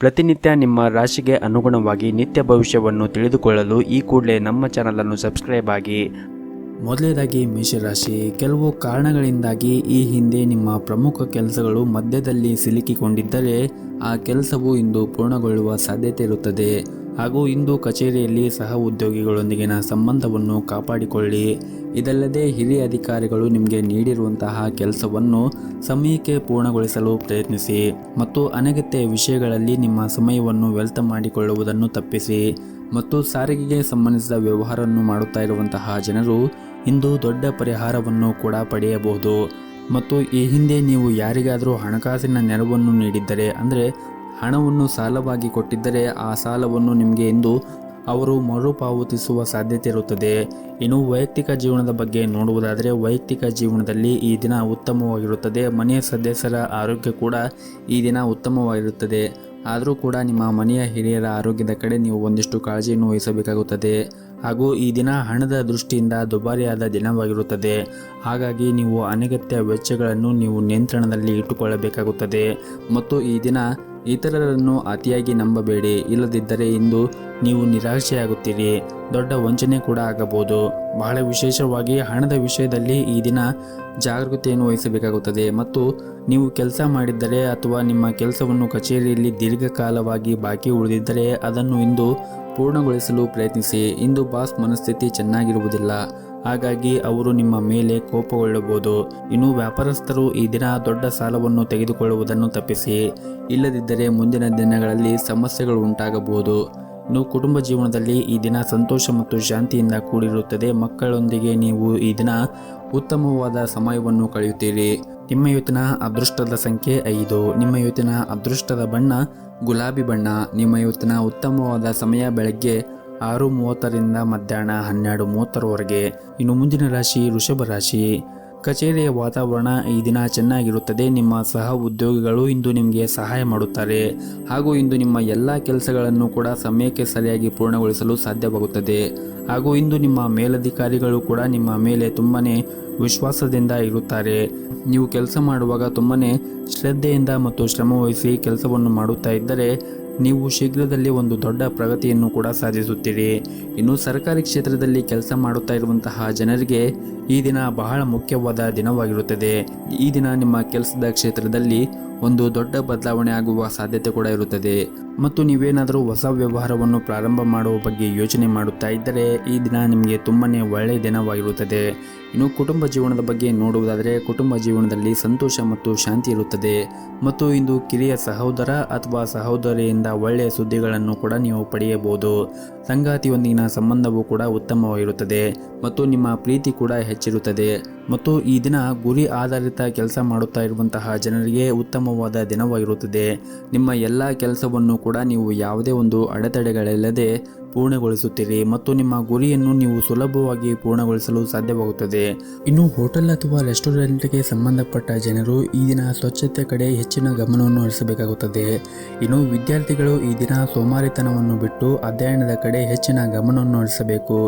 ಪ್ರತಿನಿತ್ಯ ನಿಮ್ಮ ರಾಶಿಗೆ ಅನುಗುಣವಾಗಿ ನಿತ್ಯ ಭವಿಷ್ಯವನ್ನು ತಿಳಿದುಕೊಳ್ಳಲು ಈ ಕೂಡಲೇ ನಮ್ಮ ಚಾನಲನ್ನು ಸಬ್ಸ್ಕ್ರೈಬ್ ಆಗಿ. ಮೊದಲನೇದಾಗಿ ಮೇಷರಾಶಿ, ಕೆಲವು ಕಾರಣಗಳಿಂದಾಗಿ ಈ ಹಿಂದೆ ನಿಮ್ಮ ಪ್ರಮುಖ ಕೆಲಸಗಳು ಮಧ್ಯದಲ್ಲಿ ಸಿಲುಕಿಕೊಂಡಿದ್ದರೆ ಆ ಕೆಲಸವು ಇಂದು ಪೂರ್ಣಗೊಳ್ಳುವ ಸಾಧ್ಯತೆ ಇರುತ್ತದೆ. ಹಾಗೂ ಇಂದು ಕಚೇರಿಯಲ್ಲಿ ಸಹ ಉದ್ಯೋಗಿಗಳೊಂದಿಗಿನ ಸಂಬಂಧವನ್ನು ಕಾಪಾಡಿಕೊಳ್ಳಿ. ಇದಲ್ಲದೆ ಹಿರಿಯ ಅಧಿಕಾರಿಗಳು ನಿಮಗೆ ನೀಡಿರುವಂತಹ ಕೆಲಸವನ್ನು ಸಮಯಕ್ಕೆ ಪೂರ್ಣಗೊಳಿಸಲು ಪ್ರಯತ್ನಿಸಿ ಮತ್ತು ಅನಗತ್ಯ ವಿಷಯಗಳಲ್ಲಿ ನಿಮ್ಮ ಸಮಯವನ್ನು ವ್ಯರ್ಥ ಮಾಡಿಕೊಳ್ಳುವುದನ್ನು ತಪ್ಪಿಸಿ. ಮತ್ತು ಸಾರಿಗೆಗೆ ಸಂಬಂಧಿಸಿದ ವ್ಯವಹಾರವನ್ನು ಮಾಡುತ್ತಾ ಇರುವಂತಹ ಜನರು ಇಂದು ದೊಡ್ಡ ಪರಿಹಾರವನ್ನು ಕೂಡ ಪಡೆಯಬಹುದು. ಮತ್ತು ಈ ಹಿಂದೆ ನೀವು ಯಾರಿಗಾದರೂ ಹಣಕಾಸಿನ ನೆರವನ್ನು ನೀಡಿದ್ದರೆ, ಅಂದರೆ ಹಣವನ್ನು ಸಾಲವಾಗಿ ಕೊಟ್ಟಿದ್ದರೆ, ಆ ಸಾಲವನ್ನು ನಿಮಗೆ ಇಂದು ಅವರು ಮರುಪಾವತಿಸುವ ಸಾಧ್ಯತೆ ಇರುತ್ತದೆ. ಇನ್ನು ವೈಯಕ್ತಿಕ ಜೀವನದ ಬಗ್ಗೆ ನೋಡುವುದಾದರೆ, ವೈಯಕ್ತಿಕ ಜೀವನದಲ್ಲಿ ಈ ದಿನ ಉತ್ತಮವಾಗಿರುತ್ತದೆ. ಮನೆಯ ಸದಸ್ಯರ ಆರೋಗ್ಯ ಕೂಡ ಈ ದಿನ ಉತ್ತಮವಾಗಿರುತ್ತದೆ. ಆದರೂ ಕೂಡ ನಿಮ್ಮ ಮನೆಯ ಹಿರಿಯರ ಆರೋಗ್ಯದ ಕಡೆ ನೀವು ಒಂದಿಷ್ಟು ಕಾಳಜಿಯನ್ನು ವಹಿಸಬೇಕಾಗುತ್ತದೆ. ಹಾಗೂ ಈ ದಿನ ಹಣದ ದೃಷ್ಟಿಯಿಂದ ದುಬಾರಿಯಾದ ದಿನವಾಗಿರುತ್ತದೆ. ಹಾಗಾಗಿ ನೀವು ಅನಗತ್ಯ ವೆಚ್ಚಗಳನ್ನು ನೀವು ನಿಯಂತ್ರಣದಲ್ಲಿ ಇಟ್ಟುಕೊಳ್ಳಬೇಕಾಗುತ್ತದೆ. ಮತ್ತು ಈ ದಿನ ಇತರರನ್ನು ಅತಿಯಾಗಿ ನಂಬಬೇಡಿ, ಇಲ್ಲದಿದ್ದರೆ ಇಂದು ನೀವು ನಿರಾಶೆಯಾಗುತ್ತೀರಿ. ದೊಡ್ಡ ವಂಚನೆ ಕೂಡ ಆಗಬಹುದು. ಬಹಳ ವಿಶೇಷವಾಗಿ ಹಣದ ವಿಷಯದಲ್ಲಿ ಈ ದಿನ ಜಾಗರೂಕತೆಯನ್ನು ವಹಿಸಬೇಕಾಗುತ್ತದೆ. ಮತ್ತು ನೀವು ಕೆಲಸ ಮಾಡಿದ್ದರೆ ಅಥವಾ ನಿಮ್ಮ ಕೆಲಸವನ್ನು ಕಚೇರಿಯಲ್ಲಿ ದೀರ್ಘಕಾಲವಾಗಿ ಬಾಕಿ ಉಳಿದಿದ್ದರೆ ಅದನ್ನು ಇಂದು ಪೂರ್ಣಗೊಳಿಸಲು ಪ್ರಯತ್ನಿಸಿ. ಇಂದು ಬಾಸ್ ಮನಸ್ಥಿತಿ ಚೆನ್ನಾಗಿರುವುದಿಲ್ಲ, ಹಾಗಾಗಿ ಅವರು ನಿಮ್ಮ ಮೇಲೆ ಕೋಪಗೊಳ್ಳಬಹುದು. ಇನ್ನು ವ್ಯಾಪಾರಸ್ಥರು ಈ ದಿನ ದೊಡ್ಡ ಸಾಲವನ್ನು ತೆಗೆದುಕೊಳ್ಳುವುದನ್ನು ತಪ್ಪಿಸಿ, ಇಲ್ಲದಿದ್ದರೆ ಮುಂದಿನ ದಿನಗಳಲ್ಲಿ ಸಮಸ್ಯೆಗಳು ಉಂಟಾಗಬಹುದು. ಇನ್ನು ಕುಟುಂಬ ಜೀವನದಲ್ಲಿ ಈ ದಿನ ಸಂತೋಷ ಮತ್ತು ಶಾಂತಿಯಿಂದ ಕೂಡಿರುತ್ತದೆ. ಮಕ್ಕಳೊಂದಿಗೆ ನೀವು ಈ ದಿನ ಉತ್ತಮವಾದ ಸಮಯವನ್ನು ಕಳೆಯುತ್ತೀರಿ. ನಿಮ್ಮ ಇವತ್ತಿನ ಅದೃಷ್ಟದ ಸಂಖ್ಯೆ 5. ನಿಮ್ಮ ಇವತ್ತಿನ ಅದೃಷ್ಟದ ಬಣ್ಣ ಗುಲಾಬಿ ಬಣ್ಣ. ನಿಮ್ಮ ಇವತ್ತಿನ ಉತ್ತಮವಾದ ಸಮಯ ಬೆಳಗ್ಗೆ 6:30ರಿಂದ ಮಧ್ಯಾಹ್ನ 12:30ರವರೆಗೆ. ಇನ್ನು ಮುಂದಿನ ರಾಶಿ ವೃಷಭ ರಾಶಿ. ಕಚೇರಿಯ ವಾತಾವರಣ ಈ ದಿನ ಚೆನ್ನಾಗಿರುತ್ತದೆ. ನಿಮ್ಮ ಸಹ ಉದ್ಯೋಗಿಗಳು ಇಂದು ನಿಮಗೆ ಸಹಾಯ ಮಾಡುತ್ತಾರೆ. ಹಾಗೂ ಇಂದು ನಿಮ್ಮ ಎಲ್ಲ ಕೆಲಸಗಳನ್ನು ಕೂಡ ಸಮಯಕ್ಕೆ ಸರಿಯಾಗಿ ಪೂರ್ಣಗೊಳಿಸಲು ಸಾಧ್ಯವಾಗುತ್ತದೆ. ಹಾಗೂ ಇಂದು ನಿಮ್ಮ ಮೇಲಧಿಕಾರಿಗಳು ಕೂಡ ನಿಮ್ಮ ಮೇಲೆ ತುಂಬನೇ ವಿಶ್ವಾಸದಿಂದ ಇರುತ್ತಾರೆ. ನೀವು ಕೆಲಸ ಮಾಡುವಾಗ ತುಂಬನೇ ಶ್ರದ್ಧೆಯಿಂದ ಮತ್ತು ಶ್ರಮವಹಿಸಿ ಕೆಲಸವನ್ನು ಮಾಡುತ್ತಾ ಇದ್ದರೆ ನೀವು ಶೀಘ್ರದಲ್ಲಿ ಒಂದು ದೊಡ್ಡ ಪ್ರಗತಿಯನ್ನು ಕೂಡ ಸಾಧಿಸುತ್ತೀರಿ. ಇನ್ನು ಸರ್ಕಾರಿ ಕ್ಷೇತ್ರದಲ್ಲಿ ಕೆಲಸ ಮಾಡುತ್ತಾ ಇರುವಂತಹ ಜನರಿಗೆ ಈ ದಿನ ಬಹಳ ಮುಖ್ಯವಾದ ದಿನವಾಗಿರುತ್ತದೆ. ಈ ದಿನ ನಿಮ್ಮ ಕೆಲಸದ ಕ್ಷೇತ್ರದಲ್ಲಿ ಒಂದು ದೊಡ್ಡ ಬದಲಾವಣೆ ಆಗುವ ಸಾಧ್ಯತೆ ಕೂಡ ಇರುತ್ತದೆ. ಮತ್ತು ನೀವೇನಾದರೂ ಹೊಸ ವ್ಯವಹಾರವನ್ನು ಪ್ರಾರಂಭ ಮಾಡುವ ಬಗ್ಗೆ ಯೋಚನೆ ಮಾಡುತ್ತಾ ಇದ್ದರೆ ಈ ದಿನ ನಿಮಗೆ ತುಂಬನೇ ಒಳ್ಳೆಯ ದಿನವಾಗಿರುತ್ತದೆ. ಇನ್ನು ಕುಟುಂಬ ಜೀವನದ ಬಗ್ಗೆ ನೋಡುವುದಾದರೆ, ಕುಟುಂಬ ಜೀವನದಲ್ಲಿ ಸಂತೋಷ ಮತ್ತು ಶಾಂತಿ ಇರುತ್ತದೆ. ಮತ್ತು ಇಂದು ಕಿರಿಯ ಸಹೋದರ ಅಥವಾ ಸಹೋದರಿಯಿಂದ ಒಳ್ಳೆಯ ಸುದ್ದಿಗಳನ್ನು ಕೂಡ ನೀವು ಪಡೆಯಬಹುದು. ಸಂಗಾತಿಯೊಂದಿಗಿನ ಸಂಬಂಧವು ಕೂಡ ಉತ್ತಮವಾಗಿರುತ್ತದೆ ಮತ್ತು ನಿಮ್ಮ ಪ್ರೀತಿ ಕೂಡ ಹೆಚ್ಚಿರುತ್ತದೆ. ಮತ್ತು ಈ ದಿನ ಗುರಿ ಆಧಾರಿತ ಕೆಲಸ ಮಾಡುತ್ತಾ ಇರುವಂತಹ ಜನರಿಗೆ ಉತ್ತಮವಾದ ದಿನವಾಗಿರುತ್ತದೆ. ನಿಮ್ಮ ಎಲ್ಲ ಕೆಲಸವನ್ನು ಕೂಡ ನೀವು ಯಾವುದೇ ಒಂದು ಅಡೆತಡೆಗಳಿಲ್ಲದೆ ಪೂರ್ಣಗೊಳಿಸುತ್ತೀರಿ ಮತ್ತು ನಿಮ್ಮ ಗುರಿಯನ್ನು ನೀವು ಸುಲಭವಾಗಿ ಪೂರ್ಣಗೊಳಿಸಲು ಸಾಧ್ಯವಾಗುತ್ತದೆ. ಇನ್ನು ಹೋಟೆಲ್ ಅಥವಾ ರೆಸ್ಟೋರೆಂಟ್ಗೆ ಸಂಬಂಧಪಟ್ಟ ಜನರು ಈ ದಿನ ಸ್ವಚ್ಛತೆ ಕಡೆ ಹೆಚ್ಚಿನ ಗಮನವನ್ನು ಹರಿಸಬೇಕಾಗುತ್ತದೆ. ಇನ್ನು ವಿದ್ಯಾರ್ಥಿಗಳು ಈ ದಿನ ಸೋಮಾರಿತನವನ್ನು ಬಿಟ್ಟು ಅಧ್ಯಯನದ ಕಡೆ ಹೆಚ್ಚಿನ ಗಮನವನ್ನು ಹರಿಸಬೇಕು.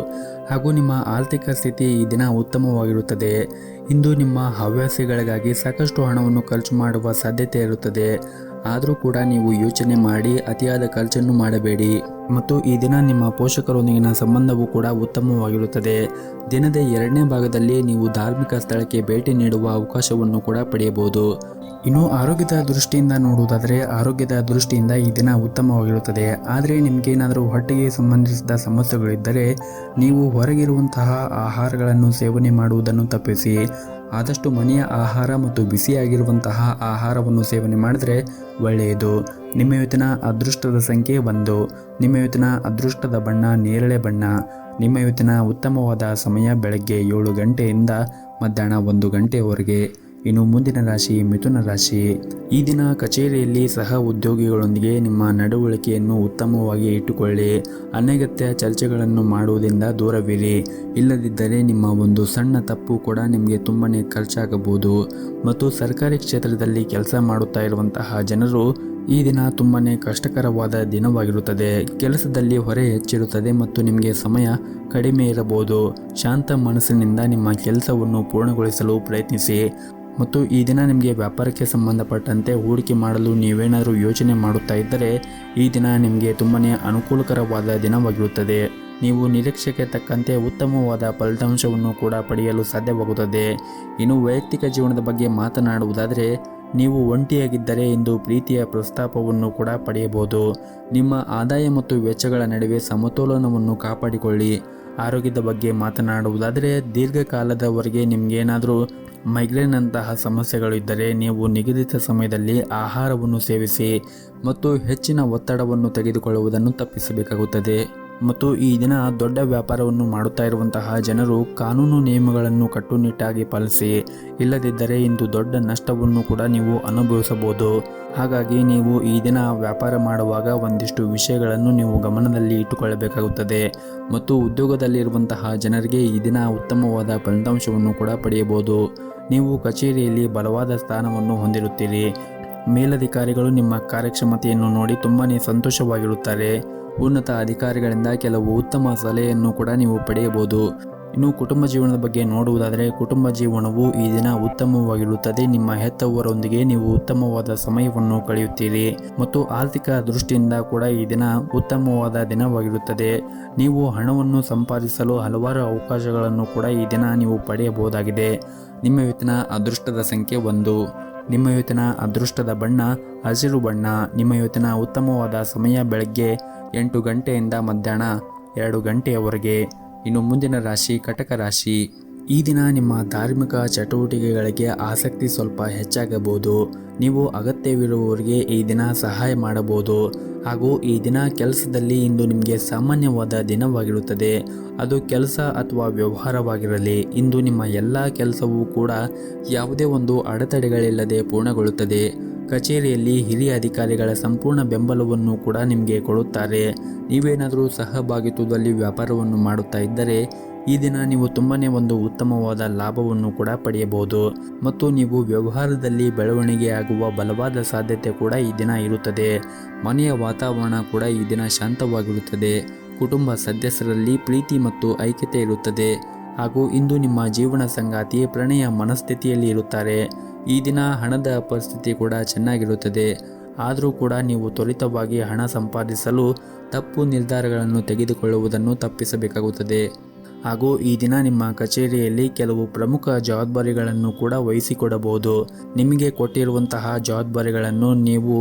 ಹಾಗೂ ನಿಮ್ಮ ಆರ್ಥಿಕ ಸ್ಥಿತಿ ಈ ದಿನ ಉತ್ತಮವಾಗಿರುತ್ತದೆ. ಇಂದು ನಿಮ್ಮ ಹವ್ಯಾಸಗಳಿಗಾಗಿ ಸಾಕಷ್ಟು ಹಣವನ್ನು ಖರ್ಚು ಮಾಡುವ ಸಾಧ್ಯತೆ ಇರುತ್ತದೆ. ಆದರೂ ಕೂಡ ನೀವು ಯೋಚನೆ ಮಾಡಿ ಅತಿಯಾದ ಖರ್ಚನ್ನು ಮಾಡಬೇಡಿ. ಮತ್ತು ಈ ದಿನ ನಿಮ್ಮ ಪೋಷಕರೊಂದಿಗಿನ ಸಂಬಂಧವೂ ಕೂಡ ಉತ್ತಮವಾಗಿರುತ್ತದೆ. ದಿನದ 2ನೇ ಭಾಗದಲ್ಲಿ ನೀವು ಧಾರ್ಮಿಕ ಸ್ಥಳಕ್ಕೆ ಭೇಟಿ ನೀಡುವ ಅವಕಾಶವನ್ನು ಕೂಡ ಪಡೆಯಬಹುದು. ಇನ್ನು ಆರೋಗ್ಯದ ದೃಷ್ಟಿಯಿಂದ ನೋಡುವುದಾದರೆ, ಆರೋಗ್ಯದ ದೃಷ್ಟಿಯಿಂದ ಈ ದಿನ ಉತ್ತಮವಾಗಿರುತ್ತದೆ. ಆದರೆ ನಿಮಗೇನಾದರೂ ಹೊಟ್ಟೆಗೆ ಸಂಬಂಧಿಸಿದ ಸಮಸ್ಯೆಗಳಿದ್ದರೆ ನೀವು ಹೊರಗಿರುವಂತಹ ಆಹಾರಗಳನ್ನು ಸೇವನೆ ಮಾಡುವುದನ್ನು ತಪ್ಪಿಸಿ. ಆದಷ್ಟು ಮನೆಯ ಆಹಾರ ಮತ್ತು ಬಿಸಿಯಾಗಿರುವಂತಹ ಆಹಾರವನ್ನು ಸೇವನೆ ಮಾಡಿದರೆ ಒಳ್ಳೆಯದು. ನಿಮ್ಮ ಇವತ್ತಿನ ಅದೃಷ್ಟದ ಸಂಖ್ಯೆ 1. ನಿಮ್ಮ ಇವತ್ತಿನ ಅದೃಷ್ಟದ ಬಣ್ಣ ನೇರಳೆ ಬಣ್ಣ. ನಿಮ್ಮ ಇವತ್ತಿನ ಉತ್ತಮವಾದ ಸಮಯ ಬೆಳಗ್ಗೆ 7 ಗಂಟೆಯಿಂದ ಮಧ್ಯಾಹ್ನ 1 ಗಂಟೆಯವರೆಗೆ. ಇನ್ನು ಮುಂದಿನ ರಾಶಿ ಮಿಥುನ ರಾಶಿ. ಈ ದಿನ ಕಚೇರಿಯಲ್ಲಿ ಸಹ ಉದ್ಯೋಗಿಗಳೊಂದಿಗೆ ನಿಮ್ಮ ನಡವಳಿಕೆಯನ್ನು ಉತ್ತಮವಾಗಿ ಇಟ್ಟುಕೊಳ್ಳಿ. ಅನಗತ್ಯ ಚರ್ಚೆಗಳನ್ನು ಮಾಡುವುದರಿಂದ ದೂರವಿರಿ. ಇಲ್ಲದಿದ್ದರೆ ನಿಮ್ಮ ಒಂದು ಸಣ್ಣ ತಪ್ಪು ಕೂಡ ನಿಮಗೆ ತುಂಬನೇ ಖರ್ಚಾಗಬಹುದು. ಮತ್ತು ಸರ್ಕಾರಿ ಕ್ಷೇತ್ರದಲ್ಲಿ ಕೆಲಸ ಮಾಡುತ್ತಾ ಇರುವಂತಹ ಜನರು ಈ ದಿನ ತುಂಬನೇ ಕಷ್ಟಕರವಾದ ದಿನವಾಗಿರುತ್ತದೆ. ಕೆಲಸದಲ್ಲಿ ಹೊರೆ ಹೆಚ್ಚಿರುತ್ತದೆ ಮತ್ತು ನಿಮಗೆ ಸಮಯ ಕಡಿಮೆ ಇರಬಹುದು. ಶಾಂತ ಮನಸ್ಸಿನಿಂದ ನಿಮ್ಮ ಕೆಲಸವನ್ನು ಪೂರ್ಣಗೊಳಿಸಲು ಪ್ರಯತ್ನಿಸಿ. ಮತ್ತು ಈ ದಿನ ನಿಮಗೆ ವ್ಯಾಪಾರಕ್ಕೆ ಸಂಬಂಧಪಟ್ಟಂತೆ ಹೂಡಿಕೆ ಮಾಡಲು ನೀವೇನಾದರೂ ಯೋಚನೆ ಮಾಡುತ್ತಾ ಇದ್ದರೆ ಈ ದಿನ ನಿಮಗೆ ತುಂಬಾ ಅನುಕೂಲಕರವಾದ ದಿನವಾಗಿರುತ್ತದೆ. ನೀವು ನಿರೀಕ್ಷೆಗೆ ತಕ್ಕಂತೆ ಉತ್ತಮವಾದ ಫಲಿತಾಂಶವನ್ನು ಕೂಡ ಪಡೆಯಲು ಸಾಧ್ಯವಾಗುತ್ತದೆ. ಇನ್ನು ವೈಯಕ್ತಿಕ ಜೀವನದ ಬಗ್ಗೆ ಮಾತನಾಡುವುದಾದರೆ ನೀವು ಒಂಟಿಯಾಗಿದ್ದರೆ ಇಂದು ಪ್ರೀತಿಯ ಪ್ರಸ್ತಾಪವನ್ನು ಕೂಡ ಪಡೆಯಬಹುದು. ನಿಮ್ಮ ಆದಾಯ ಮತ್ತು ವೆಚ್ಚಗಳ ನಡುವೆ ಸಮತೋಲನವನ್ನು ಕಾಪಾಡಿಕೊಳ್ಳಿ. ಆರೋಗ್ಯದ ಬಗ್ಗೆ ಮಾತನಾಡುವುದಾದರೆ ದೀರ್ಘಕಾಲದವರೆಗೆ ನಿಮಗೇನಾದರೂ ಮೈಗ್ರೇನ್ ಅಂತಹ ಸಮಸ್ಯೆಗಳು ಇದ್ದರೆ ನೀವು ನಿಗದಿತ ಸಮಯದಲ್ಲಿ ಆಹಾರವನ್ನು ಸೇವಿಸಿ ಮತ್ತು ಹೆಚ್ಚಿನ ಒತ್ತಡವನ್ನು ತೆಗೆದುಕೊಳ್ಳುವುದನ್ನು ತಪ್ಪಿಸಬೇಕಾಗುತ್ತದೆ. ಮತ್ತು ಈ ದಿನ ದೊಡ್ಡ ವ್ಯಾಪಾರವನ್ನು ಮಾಡುತ್ತಾ ಇರುವಂತಹ ಜನರು ಕಾನೂನು ನಿಯಮಗಳನ್ನು ಕಟ್ಟುನಿಟ್ಟಾಗಿ ಪಾಲಿಸಿ, ಇಲ್ಲದಿದ್ದರೆ ಇಂದು ದೊಡ್ಡ ನಷ್ಟವನ್ನು ಕೂಡ ನೀವು ಅನುಭವಿಸಬಹುದು. ಹಾಗಾಗಿ ನೀವು ಈ ದಿನ ವ್ಯಾಪಾರ ಮಾಡುವಾಗ ಒಂದಿಷ್ಟು ವಿಷಯಗಳನ್ನು ನೀವು ಗಮನದಲ್ಲಿ ಇಟ್ಟುಕೊಳ್ಳಬೇಕಾಗುತ್ತದೆ. ಮತ್ತು ಉದ್ಯೋಗದಲ್ಲಿರುವಂತಹ ಜನರಿಗೆ ಈ ದಿನ ಉತ್ತಮವಾದ ಫಲಿತಾಂಶವನ್ನು ಕೂಡ ಪಡೆಯಬಹುದು. ನೀವು ಕಚೇರಿಯಲ್ಲಿ ಬಲವಾದ ಸ್ಥಾನವನ್ನು ಹೊಂದಿರುತ್ತೀರಿ. ಮೇಲಧಿಕಾರಿಗಳು ನಿಮ್ಮ ಕಾರ್ಯಕ್ಷಮತೆಯನ್ನು ನೋಡಿ ತುಂಬಾ ಸಂತೋಷವಾಗಿರುತ್ತಾರೆ. ಉನ್ನತ ಅಧಿಕಾರಿಗಳಿಂದ ಕೆಲವು ಉತ್ತಮ ಸಲಹೆಯನ್ನು ಕೂಡ ನೀವು ಪಡೆಯಬಹುದು. ಇನ್ನು ಕುಟುಂಬ ಜೀವನದ ಬಗ್ಗೆ ನೋಡುವುದಾದರೆ ಕುಟುಂಬ ಜೀವನವು ಈ ದಿನ ಉತ್ತಮವಾಗಿರುತ್ತದೆ. ನಿಮ್ಮ ಹೆತ್ತವರೊಂದಿಗೆ ನೀವು ಉತ್ತಮವಾದ ಸಮಯವನ್ನು ಕಳೆಯುತ್ತೀರಿ ಮತ್ತು ಆರ್ಥಿಕ ದೃಷ್ಟಿಯಿಂದ ಕೂಡ ಈ ದಿನ ಉತ್ತಮವಾದ ದಿನವಾಗಿರುತ್ತದೆ. ನೀವು ಹಣವನ್ನು ಸಂಪಾದಿಸಲು ಹಲವಾರು ಅವಕಾಶಗಳನ್ನು ಕೂಡ ಈ ದಿನ ನೀವು ಪಡೆಯಬಹುದಾಗಿದೆ. ನಿಮ್ಮ ಇವತ್ತಿನ ಅದೃಷ್ಟದ ಸಂಖ್ಯೆ 1. ನಿಮ್ಮ ಇವತ್ತಿನ ಅದೃಷ್ಟದ ಬಣ್ಣ ಹಸಿರು ಬಣ್ಣ. ನಿಮ್ಮ ಇವತ್ತಿನ ಉತ್ತಮವಾದ ಸಮಯ ಬೆಳಗ್ಗೆ 8 ಗಂಟೆಯಿಂದ ಮಧ್ಯಾಹ್ನ 2 ಗಂಟೆಯವರೆಗೆ. ಇನ್ನು ಮುಂದಿನ ರಾಶಿ ಕಟಕ ರಾಶಿ. ಈ ದಿನ ನಿಮ್ಮ ಧಾರ್ಮಿಕ ಚಟುವಟಿಕೆಗಳಿಗೆ ಆಸಕ್ತಿ ಸ್ವಲ್ಪ ಹೆಚ್ಚಾಗಬಹುದು. ನೀವು ಅಗತ್ಯವಿರುವವರಿಗೆ ಈ ದಿನ ಸಹಾಯ ಮಾಡಬಹುದು. ಹಾಗೂ ಈ ದಿನ ಕೆಲಸದಲ್ಲಿ ಇಂದು ನಿಮಗೆ ಸಾಮಾನ್ಯವಾದ ದಿನವಾಗಿರುತ್ತದೆ. ಅದು ಕೆಲಸ ಅಥವಾ ವ್ಯವಹಾರವಾಗಿರಲಿ, ಇಂದು ನಿಮ್ಮ ಎಲ್ಲ ಕೆಲಸವೂ ಕೂಡ ಯಾವುದೇ ಒಂದು ಅಡೆತಡೆಗಳಿಲ್ಲದೆ ಪೂರ್ಣಗೊಳ್ಳುತ್ತದೆ. ಕಚೇರಿಯಲ್ಲಿ ಹಿರಿಯ ಅಧಿಕಾರಿಗಳ ಸಂಪೂರ್ಣ ಬೆಂಬಲವನ್ನು ಕೂಡ ನಿಮಗೆ ಕೊಡುತ್ತಾರೆ. ನೀವೇನಾದರೂ ಸಹಭಾಗಿತ್ವದಲ್ಲಿ ವ್ಯಾಪಾರವನ್ನು ಮಾಡುತ್ತಾ ಇದ್ದರೆ ಈ ದಿನ ನೀವು ತುಂಬಾ ಒಂದು ಉತ್ತಮವಾದ ಲಾಭವನ್ನು ಕೂಡ ಪಡೆಯಬಹುದು. ಮತ್ತು ನೀವು ವ್ಯವಹಾರದಲ್ಲಿ ಬೆಳವಣಿಗೆ ಆಗುವ ಬಲವಾದ ಸಾಧ್ಯತೆ ಕೂಡ ಈ ದಿನ ಇರುತ್ತದೆ. ಮನೆಯ ವಾತಾವರಣ ಕೂಡ ಈ ದಿನ ಶಾಂತವಾಗಿರುತ್ತದೆ. ಕುಟುಂಬ ಸದಸ್ಯರಲ್ಲಿ ಪ್ರೀತಿ ಮತ್ತು ಐಕ್ಯತೆ ಇರುತ್ತದೆ. ಹಾಗೂ ಇಂದು ನಿಮ್ಮ ಜೀವನ ಸಂಗಾತಿ ಪ್ರಣಯ ಮನಸ್ಥಿತಿಯಲ್ಲಿ ಇರುತ್ತಾರೆ. ಈ ದಿನ ಹಣದ ಪರಿಸ್ಥಿತಿ ಕೂಡ ಚೆನ್ನಾಗಿರುತ್ತದೆ. ಆದರೂ ಕೂಡ ನೀವು ತ್ವರಿತವಾಗಿ ಹಣ ಸಂಪಾದಿಸಲು ತಪ್ಪು ನಿರ್ಧಾರಗಳನ್ನು ತೆಗೆದುಕೊಳ್ಳುವುದನ್ನು ತಪ್ಪಿಸಬೇಕಾಗುತ್ತದೆ. ಹಾಗೂ ಈ ದಿನ ನಿಮ್ಮ ಕಚೇರಿಯಲ್ಲಿ ಕೆಲವು ಪ್ರಮುಖ ಜವಾಬ್ದಾರಿಗಳನ್ನು ಕೂಡ ವಹಿಸಿಕೊಡಬಹುದು. ನಿಮಗೆ ಕೊಟ್ಟಿರುವಂತಹ ಜವಾಬ್ದಾರಿಗಳನ್ನು ನೀವು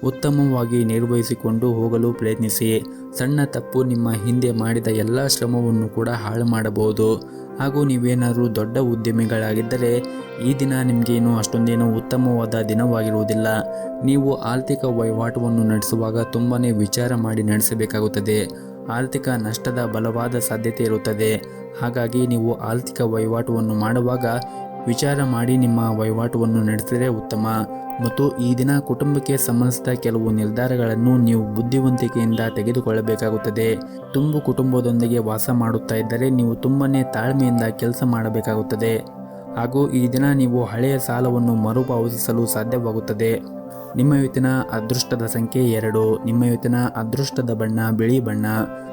ಉತ್ತಮವಾಗಿ ನಿರ್ವಹಿಸಿಕೊಂಡು ಹೋಗಲು ಪ್ರಯತ್ನಿಸಿ. ಸಣ್ಣ ತಪ್ಪು ನಿಮ್ಮ ಹಿಂದೆ ಮಾಡಿದ ಎಲ್ಲ ಶ್ರಮವನ್ನು ಕೂಡ ಹಾಳು ಮಾಡಬಹುದು. ಹಾಗೂ ನೀವೇನಾದರೂ ದೊಡ್ಡ ಉದ್ಯಮಿಗಳಾಗಿದ್ದರೆ ಈ ದಿನ ನಿಮಗೇನು ಅಷ್ಟೊಂದೇನು ಉತ್ತಮವಾದ ದಿನವಾಗಿರುವುದಿಲ್ಲ. ನೀವು ಆರ್ಥಿಕ ವಹಿವಾಟವನ್ನು ನಡೆಸುವಾಗ ತುಂಬಾ ವಿಚಾರ ಮಾಡಿ ನಡೆಸಬೇಕಾಗುತ್ತದೆ. ಆರ್ಥಿಕ ನಷ್ಟದ ಬಲವಾದ ಸಾಧ್ಯತೆ ಇರುತ್ತದೆ. ಹಾಗಾಗಿ ನೀವು ಆರ್ಥಿಕ ವಹಿವಾಟವನ್ನು ಮಾಡುವಾಗ ವಿಚಾರ ಮಾಡಿ ನಿಮ್ಮ ವಹಿವಾಟವನ್ನು ನಡೆಸಿದರೆ ಉತ್ತಮ. ಮತ್ತು ಈ ದಿನ ಕುಟುಂಬಕ್ಕೆ ಸಂಬಂಧಿಸಿದ ಕೆಲವು ನಿರ್ಧಾರಗಳನ್ನು ನೀವು ಬುದ್ಧಿವಂತಿಕೆಯಿಂದ ತೆಗೆದುಕೊಳ್ಳಬೇಕಾಗುತ್ತದೆ. ತುಂಬು ಕುಟುಂಬದೊಂದಿಗೆ ವಾಸ ಮಾಡುತ್ತಾ ಇದ್ದರೆ ನೀವು ತುಂಬಾ ತಾಳ್ಮೆಯಿಂದ ಕೆಲಸ ಮಾಡಬೇಕಾಗುತ್ತದೆ. ಹಾಗೂ ಈ ದಿನ ನೀವು ಹಳೆಯ ಸಾಲವನ್ನು ಮರುಪಾವತಿಸಲು ಸಾಧ್ಯವಾಗುತ್ತದೆ. ನಿಮ್ಮ ಇವತ್ತಿನ ಅದೃಷ್ಟದ ಸಂಖ್ಯೆ 2. ನಿಮ್ಮ ಇವತ್ತಿನ ಅದೃಷ್ಟದ ಬಣ್ಣ ಬಿಳಿ ಬಣ್ಣ.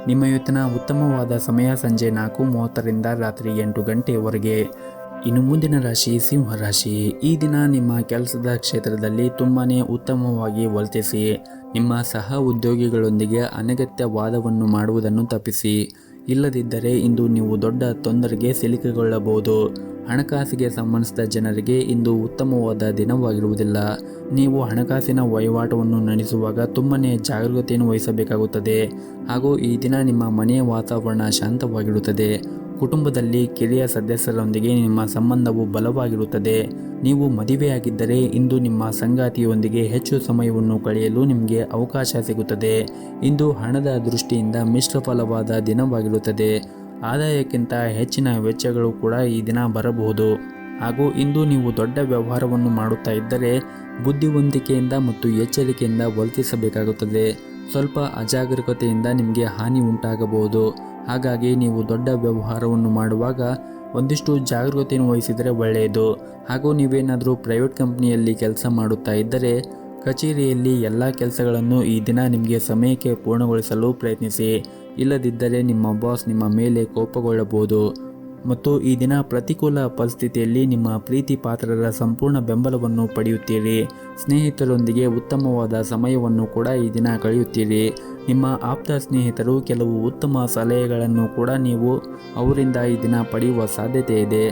ನಿಮ್ಮ ಇವತ್ತಿನ ಉತ್ತಮವಾದ ಸಮಯ ಸಂಜೆ 4:30ರಿಂದ ರಾತ್ರಿ 8 ಗಂಟೆಯವರೆಗೆ. ಇನ್ನು ಮುಂದಿನ ರಾಶಿ ಸಿಂಹ ರಾಶಿ. ಈ ದಿನ ನಿಮ್ಮ ಕೆಲಸದ ಕ್ಷೇತ್ರದಲ್ಲಿ ತುಂಬಾ ಉತ್ತಮವಾಗಿ ವರ್ತಿಸಿ. ನಿಮ್ಮ ಸಹ ಉದ್ಯೋಗಿಗಳೊಂದಿಗೆ ಅನಗತ್ಯ ವಾದವನ್ನು ಮಾಡುವುದನ್ನು ತಪ್ಪಿಸಿ. ಇಲ್ಲದಿದ್ದರೆ ಇಂದು ನೀವು ದೊಡ್ಡ ತೊಂದರೆಗೆ ಸಿಲುಕಿಕೊಳ್ಳಬಹುದು. ಹಣಕಾಸಿಗೆ ಸಂಬಂಧಿಸಿದ ಜನರಿಗೆ ಇಂದು ಉತ್ತಮವಾದ ದಿನವಾಗಿರುವುದಿಲ್ಲ. ನೀವು ಹಣಕಾಸಿನ ವಹಿವಾಟವನ್ನು ನಡೆಸುವಾಗ ತುಂಬಾ ಜಾಗರೂಕತೆಯನ್ನು ವಹಿಸಬೇಕಾಗುತ್ತದೆ. ಹಾಗೂ ಈ ದಿನ ನಿಮ್ಮ ಮನೆಯ ವಾತಾವರಣ ಶಾಂತವಾಗಿರುತ್ತದೆ. ಕುಟುಂಬದಲ್ಲಿ ಕಿರಿಯ ಸದಸ್ಯರೊಂದಿಗೆ ನಿಮ್ಮ ಸಂಬಂಧವು ಬಲವಾಗಿರುತ್ತದೆ. ನೀವು ಮದುವೆಯಾಗಿದ್ದರೆ ಇಂದು ನಿಮ್ಮ ಸಂಗಾತಿಯೊಂದಿಗೆ ಹೆಚ್ಚು ಸಮಯವನ್ನು ಕಳೆಯಲು ನಿಮಗೆ ಅವಕಾಶ ಸಿಗುತ್ತದೆ. ಇಂದು ಹಣದ ದೃಷ್ಟಿಯಿಂದ ಮಿಶ್ರ ಫಲವಾದ ದಿನವಾಗಿರುತ್ತದೆ. ಆದಾಯಕ್ಕಿಂತ ಹೆಚ್ಚಿನ ವೆಚ್ಚಗಳು ಕೂಡ ಈ ದಿನ ಬರಬಹುದು. ಹಾಗೂ ಇಂದು ನೀವು ದೊಡ್ಡ ವ್ಯವಹಾರವನ್ನು ಮಾಡುತ್ತಾ ಇದ್ದರೆ ಬುದ್ಧಿವಂತಿಕೆಯಿಂದ ಮತ್ತು ಎಚ್ಚರಿಕೆಯಿಂದ ವರ್ತಿಸಬೇಕಾಗುತ್ತದೆ. ಸ್ವಲ್ಪ ಅಜಾಗರೂಕತೆಯಿಂದ ನಿಮಗೆ ಹಾನಿ ಉಂಟಾಗಬಹುದು. ಹಾಗಾಗಿ ನೀವು ದೊಡ್ಡ ವ್ಯವಹಾರವನ್ನು ಮಾಡುವಾಗ ಒಂದಿಷ್ಟು ಜಾಗರೂಕತೆಯನ್ನು ವಹಿಸಿದರೆ ಒಳ್ಳೆಯದು. ಹಾಗೂ ನೀವೇನಾದರೂ ಪ್ರೈವೇಟ್ ಕಂಪ್ನಿಯಲ್ಲಿ ಕೆಲಸ ಮಾಡುತ್ತಾ ಇದ್ದರೆ ಕಚೇರಿಯಲ್ಲಿ ಎಲ್ಲ ಕೆಲಸಗಳನ್ನು ಈ ದಿನ ನಿಮಗೆ ಸಮಯಕ್ಕೆ ಪೂರ್ಣಗೊಳಿಸಲು ಪ್ರಯತ್ನಿಸಿ. ಇಲ್ಲದಿದ್ದರೆ ನಿಮ್ಮ ಬಾಸ್ ನಿಮ್ಮ ಮೇಲೆ ಕೋಪಗೊಳ್ಳಬಹುದು. ಮತ್ತು ಈ ದಿನ ಪ್ರತಿಕೂಲ ಪರಿಸ್ಥಿತಿಯಲ್ಲಿ ನಿಮ್ಮ ಪ್ರೀತಿ ಪಾತ್ರರ ಸಂಪೂರ್ಣ ಬೆಂಬಲವನ್ನು ಪಡೆಯುತ್ತೀರಿ. ಸ್ನೇಹಿತರೊಂದಿಗೆ ಉತ್ತಮವಾದ ಸಮಯವನ್ನು ಕೂಡ ಈ ದಿನ ಕಳೆಯುತ್ತೀರಿ. ನಿಮ್ಮ ಆಪ್ತ ಸ್ನೇಹಿತರು ಕೆಲವು ಉತ್ತಮ ಸಲಹೆಗಳನ್ನು ಕೂಡ ನೀವು ಅವರಿಂದ ಈ ದಿನ ಪಡೆಯುವ ಸಾಧ್ಯತೆ ಇದೆ.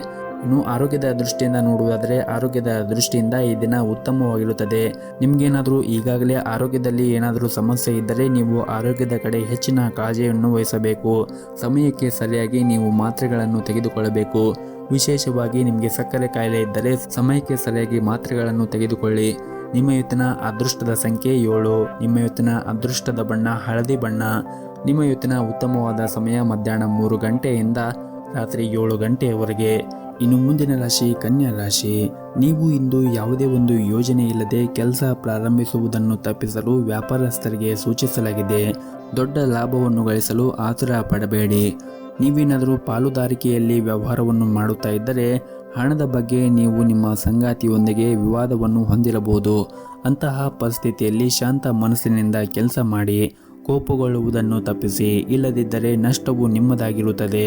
ಇನ್ನು ಆರೋಗ್ಯದ ದೃಷ್ಟಿಯಿಂದ ನೋಡುವುದಾದರೆ ಆರೋಗ್ಯದ ದೃಷ್ಟಿಯಿಂದ ಈ ದಿನ ಉತ್ತಮವಾಗಿರುತ್ತದೆ. ನಿಮಗೇನಾದರೂ ಈಗಾಗಲೇ ಆರೋಗ್ಯದಲ್ಲಿ ಏನಾದರೂ ಸಮಸ್ಯೆ ಇದ್ದರೆ ನೀವು ಆರೋಗ್ಯದ ಕಡೆ ಹೆಚ್ಚಿನ ಕಾಳಜಿಯನ್ನು ವಹಿಸಬೇಕು. ಸಮಯಕ್ಕೆ ಸರಿಯಾಗಿ ನೀವು ಮಾತ್ರೆಗಳನ್ನು ತೆಗೆದುಕೊಳ್ಳಬೇಕು. ವಿಶೇಷವಾಗಿ ನಿಮಗೆ ಸಕ್ಕರೆ ಕಾಯಿಲೆ ಇದ್ದರೆ ಸಮಯಕ್ಕೆ ಸರಿಯಾಗಿ ಮಾತ್ರೆಗಳನ್ನು ತೆಗೆದುಕೊಳ್ಳಿ. ನಿಮ್ಮ ಇವತ್ತಿನ ಅದೃಷ್ಟದ ಸಂಖ್ಯೆ 7. ನಿಮ್ಮ ಇವತ್ತಿನ ಅದೃಷ್ಟದ ಬಣ್ಣ ಹಳದಿ ಬಣ್ಣ. ನಿಮ್ಮ ಇವತ್ತಿನ ಉತ್ತಮವಾದ ಸಮಯ ಮಧ್ಯಾಹ್ನ 3 ಗಂಟೆಯಿಂದ ರಾತ್ರಿ 7 ಗಂಟೆಯವರೆಗೆ. ಇನ್ನು ಮುಂದಿನ ರಾಶಿ ಕನ್ಯಾ ರಾಶಿ. ನೀವು ಇಂದು ಯಾವುದೇ ಒಂದು ಯೋಜನೆ ಇಲ್ಲದೆ ಕೆಲಸ ಪ್ರಾರಂಭಿಸುವುದನ್ನು ತಪ್ಪಿಸಲು ವ್ಯಾಪಾರಸ್ಥರಿಗೆ ಸೂಚಿಸಲಾಗಿದೆ. ದೊಡ್ಡ ಲಾಭವನ್ನು ಗಳಿಸಲು ಆತುರ ಪಡಬೇಡಿ. ನೀವೇನಾದರೂ ಪಾಲುದಾರಿಕೆಯಲ್ಲಿ ವ್ಯವಹಾರವನ್ನು ಮಾಡುತ್ತಾ ಇದ್ದರೆ ಹಣದ ಬಗ್ಗೆ ನೀವು ನಿಮ್ಮ ಸಂಗಾತಿಯೊಂದಿಗೆ ವಿವಾದವನ್ನು ಹೊಂದಿರಬಹುದು. ಅಂತಹ ಪರಿಸ್ಥಿತಿಯಲ್ಲಿ ಶಾಂತ ಮನಸ್ಸಿನಿಂದ ಕೆಲಸ ಮಾಡಿ. ಕೋಪಗೊಳ್ಳುವುದನ್ನು ತಪ್ಪಿಸಿ, ಇಲ್ಲದಿದ್ದರೆ ನಷ್ಟವು ನಿಮ್ಮದಾಗಿರುತ್ತದೆ.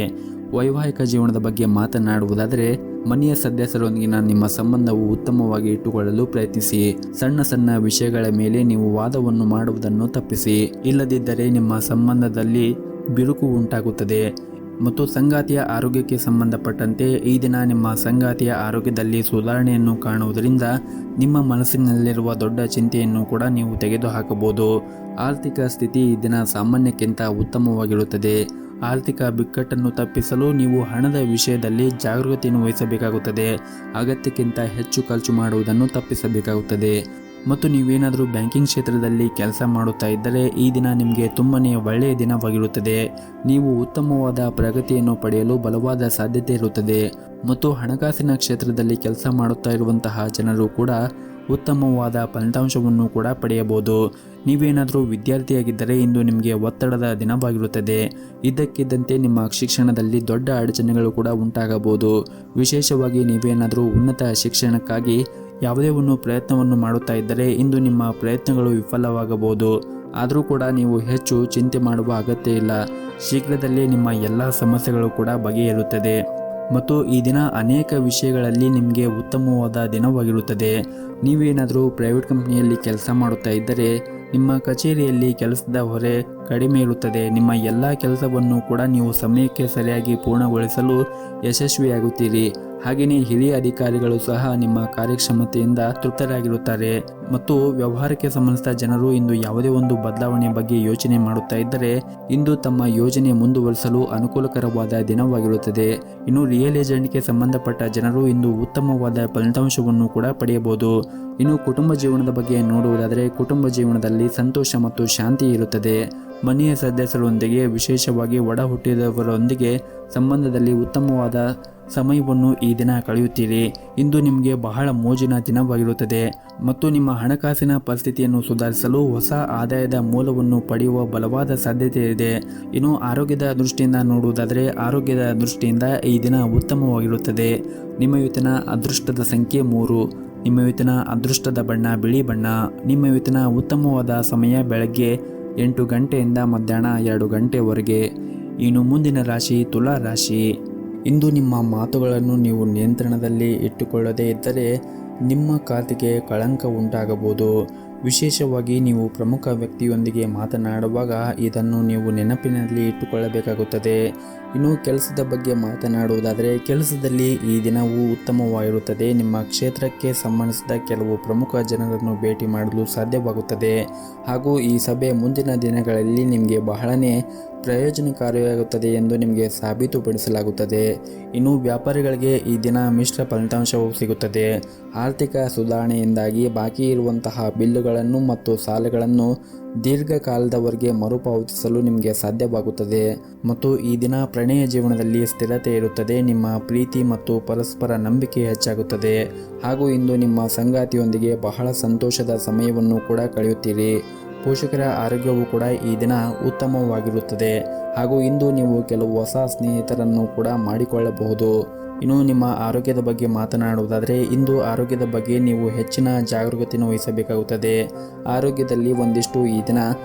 ವೈವಾಹಿಕ ಜೀವನದ ಬಗ್ಗೆ ಮಾತನಾಡುವುದಾದರೆ ಮನೆಯ ಸದಸ್ಯರೊಂದಿಗಿನ ನಿಮ್ಮ ಸಂಬಂಧವು ಉತ್ತಮವಾಗಿ ಇಟ್ಟುಕೊಳ್ಳಲು ಪ್ರಯತ್ನಿಸಿ. ಸಣ್ಣ ಸಣ್ಣ ವಿಷಯಗಳ ಮೇಲೆ ನೀವು ವಾದವನ್ನು ಮಾಡುವುದನ್ನು ತಪ್ಪಿಸಿ, ಇಲ್ಲದಿದ್ದರೆ ನಿಮ್ಮ ಸಂಬಂಧದಲ್ಲಿ ಬಿರುಕು ಉಂಟಾಗುತ್ತದೆ. ಮತ್ತು ಸಂಗಾತಿಯ ಆರೋಗ್ಯಕ್ಕೆ ಸಂಬಂಧಪಟ್ಟಂತೆ ಈ ದಿನ ನಿಮ್ಮ ಸಂಗಾತಿಯ ಆರೋಗ್ಯದಲ್ಲಿ ಸುಧಾರಣೆಯನ್ನು ಕಾಣುವುದರಿಂದ ನಿಮ್ಮ ಮನಸ್ಸಿನಲ್ಲಿರುವ ದೊಡ್ಡ ಚಿಂತೆಯನ್ನು ಕೂಡ ನೀವು ತೆಗೆದುಹಾಕಬಹುದು. ಆರ್ಥಿಕ ಸ್ಥಿತಿ ಈ ದಿನ ಸಾಮಾನ್ಯಕ್ಕಿಂತ ಉತ್ತಮವಾಗಿರುತ್ತದೆ. ಆರ್ಥಿಕ ಬಿಕ್ಕಟ್ಟನ್ನು ತಪ್ಪಿಸಲು ನೀವು ಹಣದ ವಿಷಯದಲ್ಲಿ ಜಾಗೃತಿಯನ್ನು ವಹಿಸಬೇಕಾಗುತ್ತದೆ. ಅಗತ್ಯಕ್ಕಿಂತ ಹೆಚ್ಚು ಖರ್ಚು ಮಾಡುವುದನ್ನು ತಪ್ಪಿಸಬೇಕಾಗುತ್ತದೆ. ಮತ್ತು ನೀವೇನಾದರೂ ಬ್ಯಾಂಕಿಂಗ್ ಕ್ಷೇತ್ರದಲ್ಲಿ ಕೆಲಸ ಮಾಡುತ್ತಾ ಇದ್ದರೆ ಈ ದಿನ ನಿಮಗೆ ತುಂಬನೇ ಒಳ್ಳೆಯ ದಿನವಾಗಿರುತ್ತದೆ. ನೀವು ಉತ್ತಮವಾದ ಪ್ರಗತಿಯನ್ನು ಪಡೆಯಲು ಬಲವಾದ ಸಾಧ್ಯತೆ ಇರುತ್ತದೆ. ಮತ್ತು ಹಣಕಾಸಿನ ಕ್ಷೇತ್ರದಲ್ಲಿ ಕೆಲಸ ಮಾಡುತ್ತಾ ಇರುವಂತಹ ಜನರು ಕೂಡ ಉತ್ತಮವಾದ ಫಲಿತಾಂಶವನ್ನು ಕೂಡ ಪಡೆಯಬಹುದು. ನೀವೇನಾದರೂ ವಿದ್ಯಾರ್ಥಿಯಾಗಿದ್ದರೆ ಇಂದು ನಿಮಗೆ ಒತ್ತಡದ ದಿನವಾಗಿರುತ್ತದೆ. ಇದ್ದಕ್ಕಿದ್ದಂತೆ ನಿಮ್ಮ ಶಿಕ್ಷಣದಲ್ಲಿ ದೊಡ್ಡ ಅಡಚಣೆಗಳು ಕೂಡ ಉಂಟಾಗಬಹುದು. ವಿಶೇಷವಾಗಿ ನೀವೇನಾದರೂ ಉನ್ನತ ಶಿಕ್ಷಣಕ್ಕಾಗಿ ಯಾವುದೇ ಒಂದು ಪ್ರಯತ್ನವನ್ನು ಮಾಡುತ್ತಾ ಇದ್ದರೆ ಇಂದು ನಿಮ್ಮ ಪ್ರಯತ್ನಗಳು ವಿಫಲವಾಗಬಹುದು. ಆದರೂ ಕೂಡ ನೀವು ಹೆಚ್ಚು ಚಿಂತೆ ಮಾಡುವ ಅಗತ್ಯ ಇಲ್ಲ. ಶೀಘ್ರದಲ್ಲೇ ನಿಮ್ಮ ಎಲ್ಲ ಸಮಸ್ಯೆಗಳು ಕೂಡ ಬಗೆಹರಿಯುತ್ತದೆ. ಮತ್ತು ಈ ದಿನ ಅನೇಕ ವಿಷಯಗಳಲ್ಲಿ ನಿಮಗೆ ಉತ್ತಮವಾದ ದಿನವಾಗಿರುತ್ತದೆ. ನೀವೇನಾದರೂ ಪ್ರೈವೇಟ್ ಕಂಪ್ನಿಯಲ್ಲಿ ಕೆಲಸ ಮಾಡುತ್ತಾ ಇದ್ದರೆ ನಿಮ್ಮ ಕಚೇರಿಯಲ್ಲಿ ಕೆಲಸದ ಹೊರೆ ಕಡಿಮೆ ಇರುತ್ತದೆ. ನಿಮ್ಮ ಎಲ್ಲ ಕೆಲಸವನ್ನು ಕೂಡ ನೀವು ಸಮಯಕ್ಕೆ ಸರಿಯಾಗಿ ಪೂರ್ಣಗೊಳಿಸಲು ಯಶಸ್ವಿಯಾಗುತ್ತೀರಿ. ಹಾಗೆಯೇ ಹಿರಿಯ ಅಧಿಕಾರಿಗಳು ಸಹ ನಿಮ್ಮ ಕಾರ್ಯಕ್ಷಮತೆಯಿಂದ ತೃಪ್ತರಾಗಿರುತ್ತಾರೆ. ಮತ್ತು ವ್ಯವಹಾರಕ್ಕೆ ಸಂಬಂಧಿಸಿದ ಜನರು ಇಂದು ಯಾವುದೇ ಒಂದು ಬದಲಾವಣೆಯ ಬಗ್ಗೆ ಯೋಚನೆ ಮಾಡುತ್ತಾ ಇದ್ದರೆ ಇಂದು ತಮ್ಮ ಯೋಜನೆ ಮುಂದುವರಿಸಲು ಅನುಕೂಲಕರವಾದ ದಿನವಾಗಿರುತ್ತದೆ. ಇನ್ನು ರಿಯಲ್ ಎಸ್ಟೇಟ್ಗೆ ಸಂಬಂಧಪಟ್ಟ ಜನರು ಇಂದು ಉತ್ತಮವಾದ ಫಲಿತಾಂಶವನ್ನು ಕೂಡ ಪಡೆಯಬಹುದು. ಇನ್ನು ಕುಟುಂಬ ಜೀವನದ ಬಗ್ಗೆ ನೋಡುವುದಾದರೆ ಕುಟುಂಬ ಜೀವನದಲ್ಲಿ ಸಂತೋಷ ಮತ್ತು ಶಾಂತಿ ಇರುತ್ತದೆ. ಮನೆಯ ಸದಸ್ಯರೊಂದಿಗೆ ವಿಶೇಷವಾಗಿ ಒಡ ಹುಟ್ಟಿದವರೊಂದಿಗೆ ಸಂಬಂಧದಲ್ಲಿ ಉತ್ತಮವಾದ ಸಮಯವನ್ನು ಈ ದಿನ ಕಳೆಯುತ್ತೀರಿ. ಇಂದು ನಿಮಗೆ ಬಹಳ ಮೋಜಿನ ದಿನವಾಗಿರುತ್ತದೆ. ಮತ್ತು ನಿಮ್ಮ ಹಣಕಾಸಿನ ಪರಿಸ್ಥಿತಿಯನ್ನು ಸುಧಾರಿಸಲು ಹೊಸ ಆದಾಯದ ಮೂಲವನ್ನು ಪಡೆಯುವ ಬಲವಾದ ಸಾಧ್ಯತೆ ಇದೆ. ಇನ್ನು ಆರೋಗ್ಯದ ದೃಷ್ಟಿಯಿಂದ ನೋಡುವುದಾದರೆ ಆರೋಗ್ಯದ ದೃಷ್ಟಿಯಿಂದ ಈ ದಿನ ಉತ್ತಮವಾಗಿರುತ್ತದೆ. ನಿಮ್ಮ ಇವತ್ತಿನ ಅದೃಷ್ಟದ ಸಂಖ್ಯೆ 3. ನಿಮ್ಮ ಇವತ್ತಿನ ಅದೃಷ್ಟದ ಬಣ್ಣ ಬಿಳಿ ಬಣ್ಣ. ನಿಮ್ಮ ಇವತ್ತಿನ ಉತ್ತಮವಾದ ಸಮಯ ಬೆಳಗ್ಗೆ 8 ಗಂಟೆಯಿಂದ ಮಧ್ಯಾಹ್ನ 2 ಗಂಟೆವರೆಗೆ. ಇನ್ನು ಮುಂದಿನ ರಾಶಿ ತುಲಾ ರಾಶಿ. ಇಂದು ನಿಮ್ಮ ಮಾತುಗಳನ್ನು ನೀವು ನಿಯಂತ್ರಣದಲ್ಲಿ ಇಟ್ಟುಕೊಳ್ಳದೇ ಇದ್ದರೆ ನಿಮ್ಮ ಖಾತೆಗೆ ಕಳಂಕ ಉಂಟಾಗಬಹುದು. ವಿಶೇಷವಾಗಿ ನೀವು ಪ್ರಮುಖ ವ್ಯಕ್ತಿಯೊಂದಿಗೆ ಮಾತನಾಡುವಾಗ ಇದನ್ನು ನೀವು ನೆನಪಿನಲ್ಲಿ ಇಟ್ಟುಕೊಳ್ಳಬೇಕಾಗುತ್ತದೆ. ಇನ್ನು ಕೆಲಸದ ಬಗ್ಗೆ ಮಾತನಾಡುವುದಾದರೆ ಕೆಲಸದಲ್ಲಿ ಈ ದಿನವೂ ಉತ್ತಮವಾಗಿರುತ್ತದೆ. ನಿಮ್ಮ ಕ್ಷೇತ್ರಕ್ಕೆ ಸಂಬಂಧಿಸಿದ ಕೆಲವು ಪ್ರಮುಖ ಜನರನ್ನು ಭೇಟಿ ಮಾಡಲು ಸಾಧ್ಯವಾಗುತ್ತದೆ. ಹಾಗೂ ಈ ಸಭೆ ಮುಂದಿನ ದಿನಗಳಲ್ಲಿ ನಿಮಗೆ ಬಹಳನೇ ಪ್ರಯೋಜನಕಾರಿಯಾಗುತ್ತದೆ ಎಂದು ನಿಮಗೆ ಸಾಬೀತುಪಡಿಸಲಾಗುತ್ತದೆ. ಇನ್ನು ವ್ಯಾಪಾರಿಗಳಿಗೆ ಈ ದಿನ ಮಿಶ್ರ ಫಲಿತಾಂಶವು ಸಿಗುತ್ತದೆ. ಆರ್ಥಿಕ ಸುಧಾರಣೆಯಿಂದಾಗಿ ಬಾಕಿ ಇರುವಂತಹ ಬಿಲ್ಲುಗಳನ್ನು ಮತ್ತು ಸಾಲಗಳನ್ನು ದೀರ್ಘಕಾಲದವರೆಗೆ ಮರುಪಾವತಿಸಲು ನಿಮಗೆ ಸಾಧ್ಯವಾಗುತ್ತದೆ. ಮತ್ತು ಈ ದಿನ ಪ್ರಣಯ ಜೀವನದಲ್ಲಿ ಸ್ಥಿರತೆ ಇರುತ್ತದೆ. ನಿಮ್ಮ ಪ್ರೀತಿ ಮತ್ತು ಪರಸ್ಪರ ನಂಬಿಕೆ ಹೆಚ್ಚಾಗುತ್ತದೆ. ಹಾಗೂ ಇಂದು ನಿಮ್ಮ ಸಂಗಾತಿಯೊಂದಿಗೆ ಬಹಳ ಸಂತೋಷದ ಸಮಯವನ್ನು ಕೂಡ ಕಳೆಯುತ್ತೀರಿ. ಪೋಷಕರ ಆರೋಗ್ಯವು ಕೂಡ ಈ ದಿನ ಉತ್ತಮವಾಗಿರುತ್ತದೆ. ಹಾಗೂ ಇಂದು ನೀವು ಕೆಲವು ಹೊಸ ಸ್ನೇಹಿತರನ್ನು ಕೂಡ ಮಾಡಿಕೊಳ್ಳಬಹುದು. ಇನ್ನು ನಿಮ್ಮ ಆರೋಗ್ಯದ ಬಗ್ಗೆ ಮಾತನಾಡುವುದಾದರೆ ಇಂದು ಆರೋಗ್ಯದ ಬಗ್ಗೆ ನೀವು ಹೆಚ್ಚಿನ ಜಾಗರೂಕತೆಯನ್ನು ವಹಿಸಬೇಕಾಗುತ್ತದೆ. ಆರೋಗ್ಯದಲ್ಲಿ ಒಂದಿಷ್ಟು ಈ ದಿನ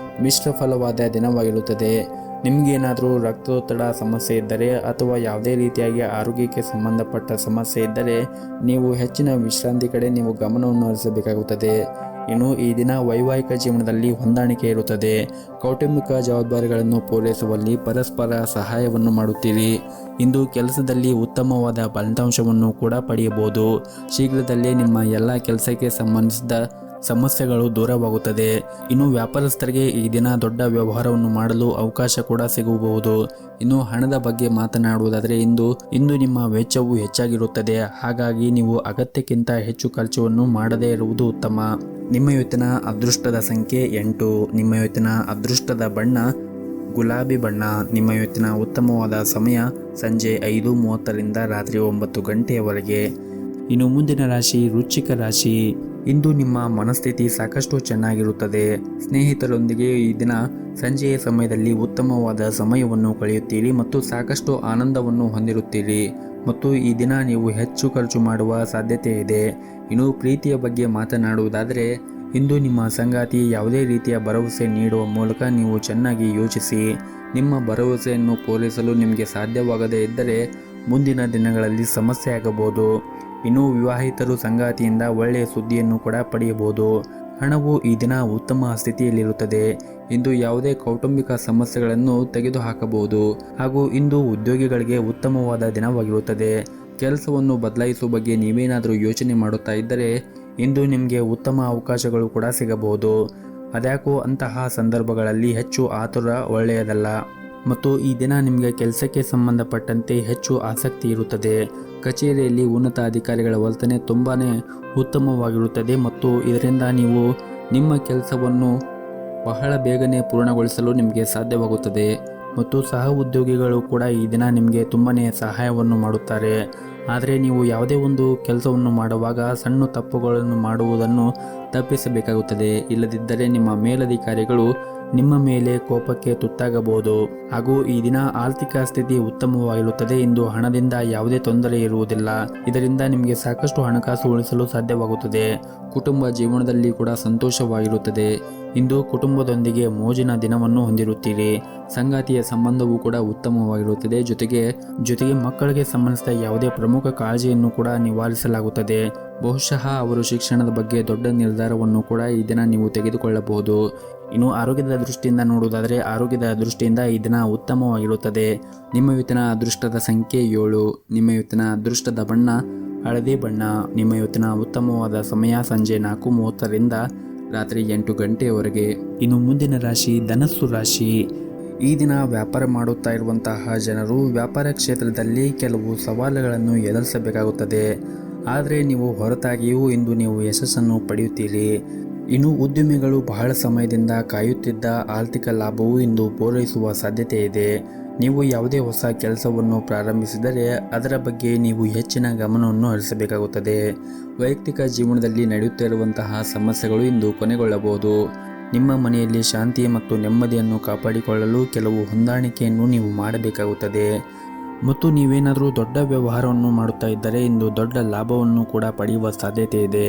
ಮಿಶ್ರ ಫಲವಾದ ದಿನವಾಗಿರುತ್ತದೆ. ನಿಮಗೇನಾದರೂ ರಕ್ತದೊತ್ತಡ ಸಮಸ್ಯೆ ಇದ್ದರೆ ಅಥವಾ ಯಾವುದೇ ರೀತಿಯಾಗಿ ಆರೋಗ್ಯಕ್ಕೆ ಸಂಬಂಧಪಟ್ಟ ಸಮಸ್ಯೆ ಇದ್ದರೆ ನೀವು ಹೆಚ್ಚಿನ ವಿಶ್ರಾಂತಿ ಕಡೆ ನೀವು ಗಮನವನ್ನು ಹರಿಸಬೇಕಾಗುತ್ತದೆ. ಇನ್ನು ಈ ದಿನ ವೈವಾಹಿಕ ಜೀವನದಲ್ಲಿ ಹೊಂದಾಣಿಕೆ ಇರುತ್ತದೆ. ಕೌಟುಂಬಿಕ ಜವಾಬ್ದಾರಿಗಳನ್ನು ಪೂರೈಸುವಲ್ಲಿ ಪರಸ್ಪರ ಸಹಾಯವನ್ನು ಮಾಡುತ್ತೀರಿ. ಇಂದು ಕೆಲಸದಲ್ಲಿ ಉತ್ತಮವಾದ ಫಲಿತಾಂಶವನ್ನು ಕೂಡ ಪಡೆಯಬಹುದು. ಶೀಘ್ರದಲ್ಲೇ ನಿಮ್ಮ ಎಲ್ಲ ಕೆಲಸಕ್ಕೆ ಸಂಬಂಧಿಸಿದ ಸಮಸ್ಯೆಗಳು ದೂರವಾಗುತ್ತದೆ. ಇನ್ನು ವ್ಯಾಪಾರಸ್ಥರಿಗೆ ಈ ದಿನ ದೊಡ್ಡ ವ್ಯವಹಾರವನ್ನು ಮಾಡಲು ಅವಕಾಶ ಕೂಡ ಸಿಗಬಹುದು. ಇನ್ನು ಹಣದ ಬಗ್ಗೆ ಮಾತನಾಡುವುದಾದರೆ ಇಂದು ನಿಮ್ಮ ವೆಚ್ಚವು ಹೆಚ್ಚಾಗಿರುತ್ತದೆ. ಹಾಗಾಗಿ ನೀವು ಅಗತ್ಯಕ್ಕಿಂತ ಹೆಚ್ಚು ಖರ್ಚನ್ನು ಮಾಡದೇ ಇರುವುದು ಉತ್ತಮ. ನಿಮ್ಮ ಇವತ್ತಿನ ಅದೃಷ್ಟದ ಸಂಖ್ಯೆ 8. ನಿಮ್ಮ ಇವತ್ತಿನ ಅದೃಷ್ಟದ ಬಣ್ಣ ಗುಲಾಬಿ ಬಣ್ಣ. ನಿಮ್ಮ ಇವತ್ತಿನ ಉತ್ತಮವಾದ ಸಮಯ ಸಂಜೆ 5:30ರಿಂದ ರಾತ್ರಿ 9 ಗಂಟೆಯವರೆಗೆ. ಇನ್ನು ಮುಂದಿನ ರಾಶಿ ವೃಶ್ಚಿಕ ರಾಶಿ. ಇಂದು ನಿಮ್ಮ ಮನಸ್ಥಿತಿ ಸಾಕಷ್ಟು ಚೆನ್ನಾಗಿರುತ್ತದೆ. ಸ್ನೇಹಿತರೊಂದಿಗೆ ಈ ದಿನ ಸಂಜೆಯ ಸಮಯದಲ್ಲಿ ಉತ್ತಮವಾದ ಸಮಯವನ್ನು ಕಳೆಯುತ್ತೀರಿ ಮತ್ತು ಸಾಕಷ್ಟು ಆನಂದವನ್ನು ಹೊಂದಿರುತ್ತೀರಿ ಮತ್ತು ಈ ದಿನ ನೀವು ಹೆಚ್ಚು ಖರ್ಚು ಮಾಡುವ ಸಾಧ್ಯತೆ ಇದೆ. ಇನ್ನು ಪ್ರೀತಿಯ ಬಗ್ಗೆ ಮಾತನಾಡುವುದಾದರೆ ಇಂದು ನಿಮ್ಮ ಸಂಗಾತಿ ಯಾವುದೇ ರೀತಿಯ ಭರವಸೆ ನೀಡುವ ಮೂಲಕ ನೀವು ಚೆನ್ನಾಗಿ ಯೋಚಿಸಿ. ನಿಮ್ಮ ಭರವಸೆಯನ್ನು ಪೂರೈಸಲು ನಿಮಗೆ ಸಾಧ್ಯವಾಗದೇ ಇದ್ದರೆ ಮುಂದಿನ ದಿನಗಳಲ್ಲಿ ಸಮಸ್ಯೆ ಆಗಬಹುದು. ಇನ್ನು ವಿವಾಹಿತರು ಸಂಗಾತಿಯಿಂದ ಒಳ್ಳೆಯ ಸುದ್ದಿಯನ್ನು ಕೂಡ ಪಡೆಯಬಹುದು. ಹಣವು ಈ ದಿನ ಉತ್ತಮ ಸ್ಥಿತಿಯಲ್ಲಿರುತ್ತದೆ. ಇಂದು ಯಾವುದೇ ಕೌಟುಂಬಿಕ ಸಮಸ್ಯೆಗಳನ್ನು ತೆಗೆದುಹಾಕಬಹುದು ಹಾಗೂ ಇಂದು ಉದ್ಯೋಗಿಗಳಿಗೆ ಉತ್ತಮವಾದ ದಿನವಾಗಿರುತ್ತದೆ. ಕೆಲಸವನ್ನು ಬದಲಾಯಿಸುವ ಬಗ್ಗೆ ನೀವೇನಾದರೂ ಯೋಚನೆ ಮಾಡುತ್ತಾ ಇದ್ದರೆ ಇಂದು ನಿಮಗೆ ಉತ್ತಮ ಅವಕಾಶಗಳು ಕೂಡ ಸಿಗಬಹುದು. ಅದ್ಯಾಕೋ ಅಂತಹ ಸಂದರ್ಭಗಳಲ್ಲಿ ಹೆಚ್ಚು ಆತುರ ಒಳ್ಳೆಯದಲ್ಲ ಮತ್ತು ಈ ದಿನ ನಿಮಗೆ ಕೆಲಸಕ್ಕೆ ಸಂಬಂಧಪಟ್ಟಂತೆ ಹೆಚ್ಚು ಆಸಕ್ತಿ ಇರುತ್ತದೆ. ಕಚೇರಿಯಲ್ಲಿ ಉನ್ನತ ಅಧಿಕಾರಿಗಳ ವರ್ತನೆ ತುಂಬಾ ಉತ್ತಮವಾಗಿರುತ್ತದೆ ಮತ್ತು ಇದರಿಂದ ನೀವು ನಿಮ್ಮ ಕೆಲಸವನ್ನು ಬಹಳ ಬೇಗನೆ ಪೂರ್ಣಗೊಳಿಸಲು ನಿಮಗೆ ಸಾಧ್ಯವಾಗುತ್ತದೆ ಮತ್ತು ಸಹ ಉದ್ಯೋಗಿಗಳು ಕೂಡ ಈ ದಿನ ನಿಮಗೆ ತುಂಬಾ ಸಹಾಯವನ್ನು ಮಾಡುತ್ತಾರೆ. ಆದರೆ ನೀವು ಯಾವುದೇ ಒಂದು ಕೆಲಸವನ್ನು ಮಾಡುವಾಗ ಸಣ್ಣ ತಪ್ಪುಗಳನ್ನು ಮಾಡುವುದನ್ನು ತಪ್ಪಿಸಬೇಕಾಗುತ್ತದೆ. ಇಲ್ಲದಿದ್ದರೆ ನಿಮ್ಮ ಮೇಲಧಿಕಾರಿಗಳು ನಿಮ್ಮ ಮೇಲೆ ಕೋಪಕ್ಕೆ ತುತ್ತಾಗಬಹುದು. ಹಾಗೂ ಈ ದಿನ ಆರ್ಥಿಕ ಸ್ಥಿತಿ ಉತ್ತಮವಾಗಿರುತ್ತದೆ. ಇಂದು ಹಣದಿಂದ ಯಾವುದೇ ತೊಂದರೆ ಇರುವುದಿಲ್ಲ. ಇದರಿಂದ ನಿಮಗೆ ಸಾಕಷ್ಟು ಹಣಕಾಸು ಉಳಿಸಲು ಸಾಧ್ಯವಾಗುತ್ತದೆ. ಕುಟುಂಬ ಜೀವನದಲ್ಲಿ ಕೂಡ ಸಂತೋಷವಾಗಿರುತ್ತದೆ. ಇಂದು ಕುಟುಂಬದೊಂದಿಗೆ ಮೋಜಿನ ದಿನವನ್ನು ಹೊಂದಿರುತ್ತೀರಿ. ಸಂಗಾತಿಯ ಸಂಬಂಧವೂ ಕೂಡ ಉತ್ತಮವಾಗಿರುತ್ತದೆ. ಜೊತೆಗೆ ಮಕ್ಕಳಿಗೆ ಸಂಬಂಧಿಸಿದ ಯಾವುದೇ ಪ್ರಮುಖ ಕಾಳಜಿಯನ್ನು ಕೂಡ ನಿವಾರಿಸಲಾಗುತ್ತದೆ. ಬಹುಶಃ ಅವರು ಶಿಕ್ಷಣದ ಬಗ್ಗೆ ದೊಡ್ಡ ನಿರ್ಧಾರವನ್ನು ಕೂಡ ಈ ದಿನ ನೀವು ತೆಗೆದುಕೊಳ್ಳಬಹುದು. ಇನ್ನು ಆರೋಗ್ಯದ ದೃಷ್ಟಿಯಿಂದ ನೋಡುವುದಾದರೆ ಆರೋಗ್ಯದ ದೃಷ್ಟಿಯಿಂದ ಈ ದಿನ ಉತ್ತಮವಾಗಿರುತ್ತದೆ. ನಿಮ್ಮ ಇವತ್ತಿನ ಅದೃಷ್ಟದ ಸಂಖ್ಯೆ 7. ನಿಮ್ಮ ಇವತ್ತಿನ ಅದೃಷ್ಟದ ಬಣ್ಣ ಹಳದಿ ಬಣ್ಣ. ನಿಮ್ಮ ಇವತ್ತಿನ ಉತ್ತಮವಾದ ಸಮಯ ಸಂಜೆ 4:30ರಿಂದ ರಾತ್ರಿ 8 ಗಂಟೆಯವರೆಗೆ. ಇನ್ನು ಮುಂದಿನ ರಾಶಿ ಧನಸ್ಸು ರಾಶಿ. ಈ ದಿನ ವ್ಯಾಪಾರ ಮಾಡುತ್ತಾ ಇರುವಂತಹ ಜನರು ವ್ಯಾಪಾರ ಕ್ಷೇತ್ರದಲ್ಲಿ ಕೆಲವು ಸವಾಲುಗಳನ್ನು ಎದುರಿಸಬೇಕಾಗುತ್ತದೆ. ಆದರೆ ನೀವು ಹೊರತಾಗಿಯೂ ಇಂದು ನೀವು ಯಶಸ್ಸನ್ನು ಪಡೆಯುತ್ತೀರಿ. ಇನ್ನು ಉದ್ಯಮಿಗಳು ಬಹಳ ಸಮಯದಿಂದ ಕಾಯುತ್ತಿದ್ದ ಆರ್ಥಿಕ ಲಾಭವು ಇಂದು ಪೂರೈಸುವ ಸಾಧ್ಯತೆ ಇದೆ. ನೀವು ಯಾವುದೇ ಹೊಸ ಕೆಲಸವನ್ನು ಪ್ರಾರಂಭಿಸಿದರೆ ಅದರ ಬಗ್ಗೆ ನೀವು ಹೆಚ್ಚಿನ ಗಮನವನ್ನು ಹರಿಸಬೇಕಾಗುತ್ತದೆ. ವೈಯಕ್ತಿಕ ಜೀವನದಲ್ಲಿ ನಡೆಯುತ್ತಿರುವಂತಹ ಸಮಸ್ಯೆಗಳು ಇಂದು ಕೊನೆಗೊಳ್ಳಬಹುದು. ನಿಮ್ಮ ಮನೆಯಲ್ಲಿ ಶಾಂತಿ ಮತ್ತು ನೆಮ್ಮದಿಯನ್ನು ಕಾಪಾಡಿಕೊಳ್ಳಲು ಕೆಲವು ಹೊಂದಾಣಿಕೆಯನ್ನು ನೀವು ಮಾಡಬೇಕಾಗುತ್ತದೆ. ಮತ್ತು ನೀವೇನಾದರೂ ದೊಡ್ಡ ವ್ಯವಹಾರವನ್ನು ಮಾಡುತ್ತಾ ಇದ್ದರೆ ಇಂದು ದೊಡ್ಡ ಲಾಭವನ್ನು ಕೂಡ ಪಡೆಯುವ ಸಾಧ್ಯತೆ ಇದೆ.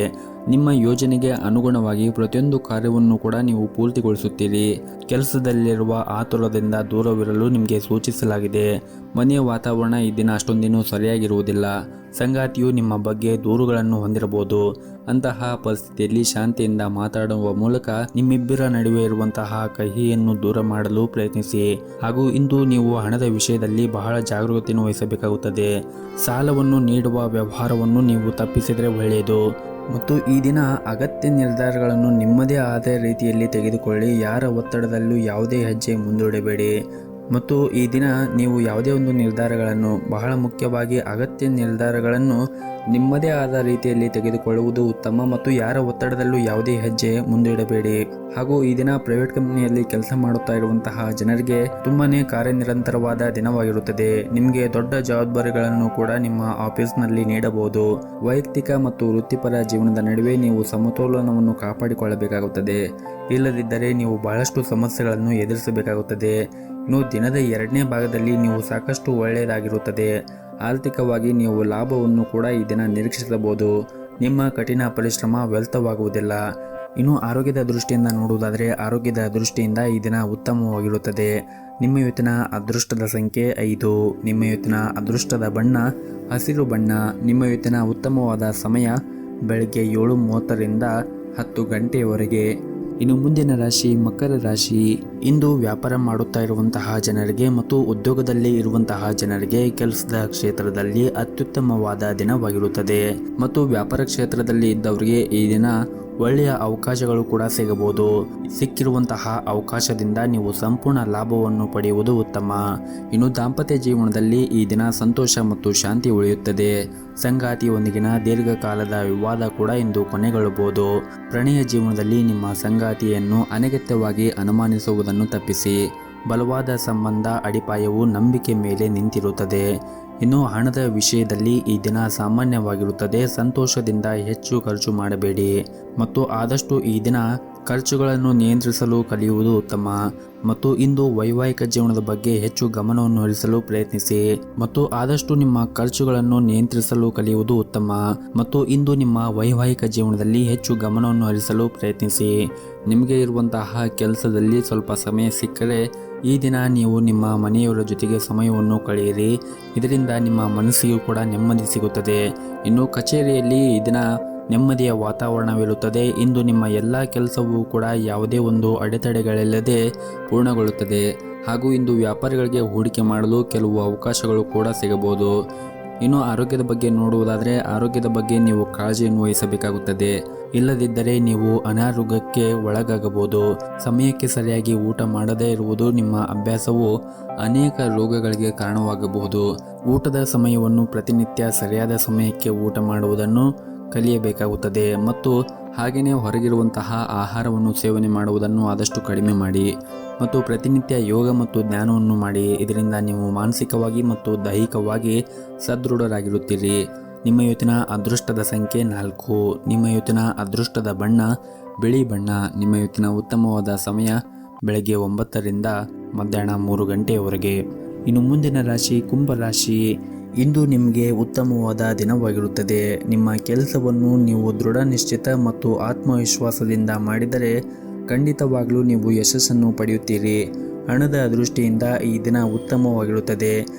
ನಿಮ್ಮ ಯೋಜನೆಗೆ ಅನುಗುಣವಾಗಿ ಪ್ರತಿಯೊಂದು ಕಾರ್ಯವನ್ನು ಕೂಡ ನೀವು ಪೂರ್ತಿಗೊಳಿಸುತ್ತೀರಿ. ಕೆಲಸದಲ್ಲಿರುವ ಆತುರದಿಂದ ದೂರವಿರಲು ನಿಮಗೆ ಸೂಚಿಸಲಾಗಿದೆ. ಮನೆಯ ವಾತಾವರಣ ಈ ದಿನ ಅಷ್ಟೊಂದೇನೂ ಸರಿಯಾಗಿರುವುದಿಲ್ಲ. ಸಂಗಾತಿಯು ನಿಮ್ಮ ಬಗ್ಗೆ ದೂರುಗಳನ್ನು ಹೊಂದಿರಬಹುದು. ಅಂತಹ ಪರಿಸ್ಥಿತಿಯಲ್ಲಿ ಶಾಂತಿಯಿಂದ ಮಾತಾಡುವ ಮೂಲಕ ನಿಮ್ಮಿಬ್ಬರ ನಡುವೆ ಇರುವಂತಹ ಕಹಿಯನ್ನು ದೂರ ಮಾಡಲು ಪ್ರಯತ್ನಿಸಿ. ಹಾಗೂ ಇಂದು ನೀವು ಹಣದ ವಿಷಯದಲ್ಲಿ ಬಹಳ ಜಾಗರೂಕತೆಯನ್ನು ವಹಿಸಬೇಕಾಗುತ್ತದೆ. ಸಾಲವನ್ನು ನೀಡುವ ವ್ಯವಹಾರವನ್ನು ನೀವು ತಪ್ಪಿಸಿದರೆ ಒಳ್ಳೆಯದು. ಮತ್ತು ಈ ದಿನ ಅಗತ್ಯ ನಿರ್ಧಾರಗಳನ್ನು ನಿಮ್ಮದೇ ಆದ ರೀತಿಯಲ್ಲಿ ತೆಗೆದುಕೊಳ್ಳಿ. ಯಾರ ಒತ್ತಡದಲ್ಲೂ ಯಾವುದೇ ಹೆಜ್ಜೆ ಮುಂದೂಡಬೇಡಿ. ಮತ್ತು ಈ ದಿನ ನೀವು ಯಾವುದೇ ಒಂದು ನಿರ್ಧಾರಗಳನ್ನು, ಬಹಳ ಮುಖ್ಯವಾಗಿ ಅಗತ್ಯ ನಿರ್ಧಾರಗಳನ್ನು ನಿಮ್ಮದೇ ಆದ ರೀತಿಯಲ್ಲಿ ತೆಗೆದುಕೊಳ್ಳುವುದು ಉತ್ತಮ. ಮತ್ತು ಯಾರ ಒತ್ತಡದಲ್ಲೂ ಯಾವುದೇ ಹೆಜ್ಜೆ ಮುಂದಿಡಬೇಡಿ. ಹಾಗೂ ಈ ದಿನ ಪ್ರೈವೇಟ್ ಕಂಪನಿಯಲ್ಲಿ ಕೆಲಸ ಮಾಡುತ್ತಾ ಇರುವಂತಹ ಜನರಿಗೆ ತುಂಬಾನೇ ಕಾರ್ಯನಿರಂತರವಾದ ದಿನವಾಗಿರುತ್ತದೆ. ನಿಮಗೆ ದೊಡ್ಡ ಜವಾಬ್ದಾರಿಗಳನ್ನು ಕೂಡ ನಿಮ್ಮ ಆಫೀಸ್ನಲ್ಲಿ ನೀಡಬಹುದು. ವೈಯಕ್ತಿಕ ಮತ್ತು ವೃತ್ತಿಪರ ಜೀವನದ ನಡುವೆ ನೀವು ಸಮತೋಲನವನ್ನು ಕಾಪಾಡಿಕೊಳ್ಳಬೇಕಾಗುತ್ತದೆ. ಇಲ್ಲದಿದ್ದರೆ ನೀವು ಬಹಳಷ್ಟು ಸಮಸ್ಯೆಗಳನ್ನು ಎದುರಿಸಬೇಕಾಗುತ್ತದೆ. ಇನ್ನು ದಿನದ 2ನೇ ಭಾಗದಲ್ಲಿ ನೀವು ಸಾಕಷ್ಟು ಒಳ್ಳೆಯದಾಗಿರುತ್ತದೆ. ಆರ್ಥಿಕವಾಗಿ ನೀವು ಲಾಭವನ್ನು ಕೂಡ ಈ ದಿನ ನಿರೀಕ್ಷಿಸಬಹುದು. ನಿಮ್ಮ ಕಠಿಣ ಪರಿಶ್ರಮ ವ್ಯರ್ಥವಾಗುವುದಿಲ್ಲ. ಇನ್ನು ಆರೋಗ್ಯದ ದೃಷ್ಟಿಯಿಂದ ನೋಡುವುದಾದರೆ ಆರೋಗ್ಯದ ದೃಷ್ಟಿಯಿಂದ ಈ ದಿನ ಉತ್ತಮವಾಗಿರುತ್ತದೆ. ನಿಮ್ಮ ಇವತ್ತಿನ ಅದೃಷ್ಟದ ಸಂಖ್ಯೆ 5. ನಿಮ್ಮ ಇವತ್ತಿನ ಅದೃಷ್ಟದ ಬಣ್ಣ ಹಸಿರು ಬಣ್ಣ. ನಿಮ್ಮ ಇವತ್ತಿನ ಉತ್ತಮವಾದ ಸಮಯ ಬೆಳಗ್ಗೆ 7:30ರಿಂದ 10 ಗಂಟೆಯವರೆಗೆ. ಇನ್ನು ಮುಂದಿನ ರಾಶಿ ಮಕರ ರಾಶಿ. ಇಂದು ವ್ಯಾಪಾರ ಮಾಡುತ್ತಾ ಇರುವಂತಹ ಜನರಿಗೆ ಮತ್ತು ಉದ್ಯೋಗದಲ್ಲಿ ಇರುವಂತಹ ಜನರಿಗೆ ಕೆಲಸದ ಕ್ಷೇತ್ರದಲ್ಲಿ ಅತ್ಯುತ್ತಮವಾದ ದಿನವಾಗಿರುತ್ತದೆ ಮತ್ತು ವ್ಯಾಪಾರ ಕ್ಷೇತ್ರದಲ್ಲಿ ಇದ್ದವರಿಗೆ ಈ ದಿನ ಒಳ್ಳೆಯ ಅವಕಾಶಗಳು ಕೂಡ ಸಿಗಬಹುದು. ಸಿಕ್ಕಿರುವಂತಹ ಅವಕಾಶದಿಂದ ನೀವು ಸಂಪೂರ್ಣ ಲಾಭವನ್ನು ಪಡೆಯುವುದು ಉತ್ತಮ. ಇನ್ನು ದಾಂಪತ್ಯ ಜೀವನದಲ್ಲಿ ಈ ದಿನ ಸಂತೋಷ ಮತ್ತು ಶಾಂತಿ ಉಳಿಯುತ್ತದೆ. ಸಂಗಾತಿಯೊಂದಿಗಿನ ದೀರ್ಘಕಾಲದ ವಿವಾದ ಕೂಡ ಇಂದು ಕೊನೆಗೊಳ್ಳಬಹುದು. ಪ್ರಣಯ ಜೀವನದಲ್ಲಿ ನಿಮ್ಮ ಸಂಗಾತಿಯನ್ನು ಅನಗತ್ಯವಾಗಿ ಅನುಮಾನಿಸುವುದನ್ನು ತಪ್ಪಿಸಿ. ಬಲವಾದ ಸಂಬಂಧ ಅಡಿಪಾಯವು ನಂಬಿಕೆ ಮೇಲೆ ನಿಂತಿರುತ್ತದೆ. ಇನ್ನು ಹಣದ ವಿಷಯದಲ್ಲಿ ಈ ದಿನ ಸಾಮಾನ್ಯವಾಗಿರುತ್ತದೆ. ಸಂತೋಷದಿಂದ ಹೆಚ್ಚು ಖರ್ಚು ಮಾಡಬೇಡಿ ಮತ್ತು ಆದಷ್ಟು ಈ ದಿನ ಖರ್ಚುಗಳನ್ನು ನಿಯಂತ್ರಿಸಲು ಕಲಿಯುವುದು ಉತ್ತಮ. ಮತ್ತು ಇಂದು ವೈವಾಹಿಕ ಜೀವನದ ಬಗ್ಗೆ ಹೆಚ್ಚು ಗಮನವನ್ನು ಹರಿಸಲು ಪ್ರಯತ್ನಿಸಿ ಮತ್ತು ಆದಷ್ಟು ನಿಮ್ಮ ಖರ್ಚುಗಳನ್ನು ನಿಯಂತ್ರಿಸಲು ಕಲಿಯುವುದು ಉತ್ತಮ. ಮತ್ತು ಇಂದು ನಿಮ್ಮ ವೈವಾಹಿಕ ಜೀವನದಲ್ಲಿ ಹೆಚ್ಚು ಗಮನವನ್ನು ಹರಿಸಲು ಪ್ರಯತ್ನಿಸಿ. ನಿಮಗೆ ಇರುವಂತಹ ಕೆಲಸದಲ್ಲಿ ಸ್ವಲ್ಪ ಸಮಯ ಸಿಕ್ಕರೆ ಈ ದಿನ ನೀವು ನಿಮ್ಮ ಮನೆಯವರ ಜೊತೆಗೆ ಸಮಯವನ್ನು ಕಳೆಯಿರಿ. ಇದರಿಂದ ನಿಮ್ಮ ಮನಸ್ಸಿಗೂ ಕೂಡ ನೆಮ್ಮದಿ ಸಿಗುತ್ತದೆ. ಇನ್ನು ಕಚೇರಿಯಲ್ಲಿ ಈ ದಿನ ನೆಮ್ಮದಿಯ ವಾತಾವರಣವಿರುತ್ತದೆ. ಇಂದು ನಿಮ್ಮ ಎಲ್ಲ ಕೆಲಸವೂ ಕೂಡ ಯಾವುದೇ ಒಂದು ಅಡೆತಡೆಗಳಿಲ್ಲದೆ ಪೂರ್ಣಗೊಳ್ಳುತ್ತದೆ. ಹಾಗೂ ಇಂದು ವ್ಯಾಪಾರಿಗಳಿಗೆ ಹೂಡಿಕೆ ಮಾಡಲು ಕೆಲವು ಅವಕಾಶಗಳು ಕೂಡ ಸಿಗಬಹುದು. ಇನ್ನು ಆರೋಗ್ಯದ ಬಗ್ಗೆ ನೋಡುವುದಾದರೆ ಆರೋಗ್ಯದ ಬಗ್ಗೆ ನೀವು ಕಾಳಜಿಯನ್ನು ವಹಿಸಬೇಕಾಗುತ್ತದೆ. ಇಲ್ಲದಿದ್ದರೆ ನೀವು ಅನಾರೋಗ್ಯಕ್ಕೆ ಒಳಗಾಗಬಹುದು. ಸಮಯಕ್ಕೆ ಸರಿಯಾಗಿ ಊಟ ಮಾಡದೇ ಇರುವುದು ನಿಮ್ಮ ಅಭ್ಯಾಸವು ಅನೇಕ ರೋಗಗಳಿಗೆ ಕಾರಣವಾಗಬಹುದು. ಊಟದ ಸಮಯವನ್ನು ಪ್ರತಿನಿತ್ಯ ಸರಿಯಾದ ಸಮಯಕ್ಕೆ ಊಟ ಮಾಡುವುದನ್ನು ಕಲಿಯಬೇಕಾಗುತ್ತದೆ ಮತ್ತು ಹಾಗೆಯೇ ಹೊರಗಿರುವಂತಹ ಆಹಾರವನ್ನು ಸೇವನೆ ಮಾಡುವುದನ್ನು ಆದಷ್ಟು ಕಡಿಮೆ ಮಾಡಿ ಮತ್ತು ಪ್ರತಿನಿತ್ಯ ಯೋಗ ಮತ್ತು ಧ್ಯಾನವನ್ನು ಮಾಡಿ. ಇದರಿಂದ ನೀವು ಮಾನಸಿಕವಾಗಿ ಮತ್ತು ದೈಹಿಕವಾಗಿ ಸದೃಢರಾಗಿರುತ್ತೀರಿ. ನಿಮ್ಮ ಇವತ್ತಿನ ಅದೃಷ್ಟದ ಸಂಖ್ಯೆ 4. ನಿಮ್ಮ ಇವತ್ತಿನ ಅದೃಷ್ಟದ ಬಣ್ಣ ಬಿಳಿ ಬಣ್ಣ. ನಿಮ್ಮ ಇವತ್ತಿನ ಉತ್ತಮವಾದ ಸಮಯ ಬೆಳಗ್ಗೆ 9ರಿಂದ ಮಧ್ಯಾಹ್ನ 3 ಗಂಟೆಯವರೆಗೆ. ಇನ್ನು ಮುಂದಿನ ರಾಶಿ ಕುಂಭರಾಶಿ. ಇಂದು ನಿಮಗೆ ಉತ್ತಮವಾದ ದಿನವಾಗಿರುತ್ತದೆ. ನಿಮ್ಮ ಕೆಲಸವನ್ನು ನೀವು ದೃಢ ನಿಶ್ಚಿತ ಮತ್ತು ಆತ್ಮವಿಶ್ವಾಸದಿಂದ ಮಾಡಿದರೆ ಖಂಡಿತವಾಗಲೂ ನೀವು ಯಶಸ್ಸನ್ನು ಪಡೆಯುತ್ತೀರಿ. ಹಣದ ದೃಷ್ಟಿಯಿಂದ ಈ ದಿನ ಉತ್ತಮವಾಗಿರುತ್ತದೆ.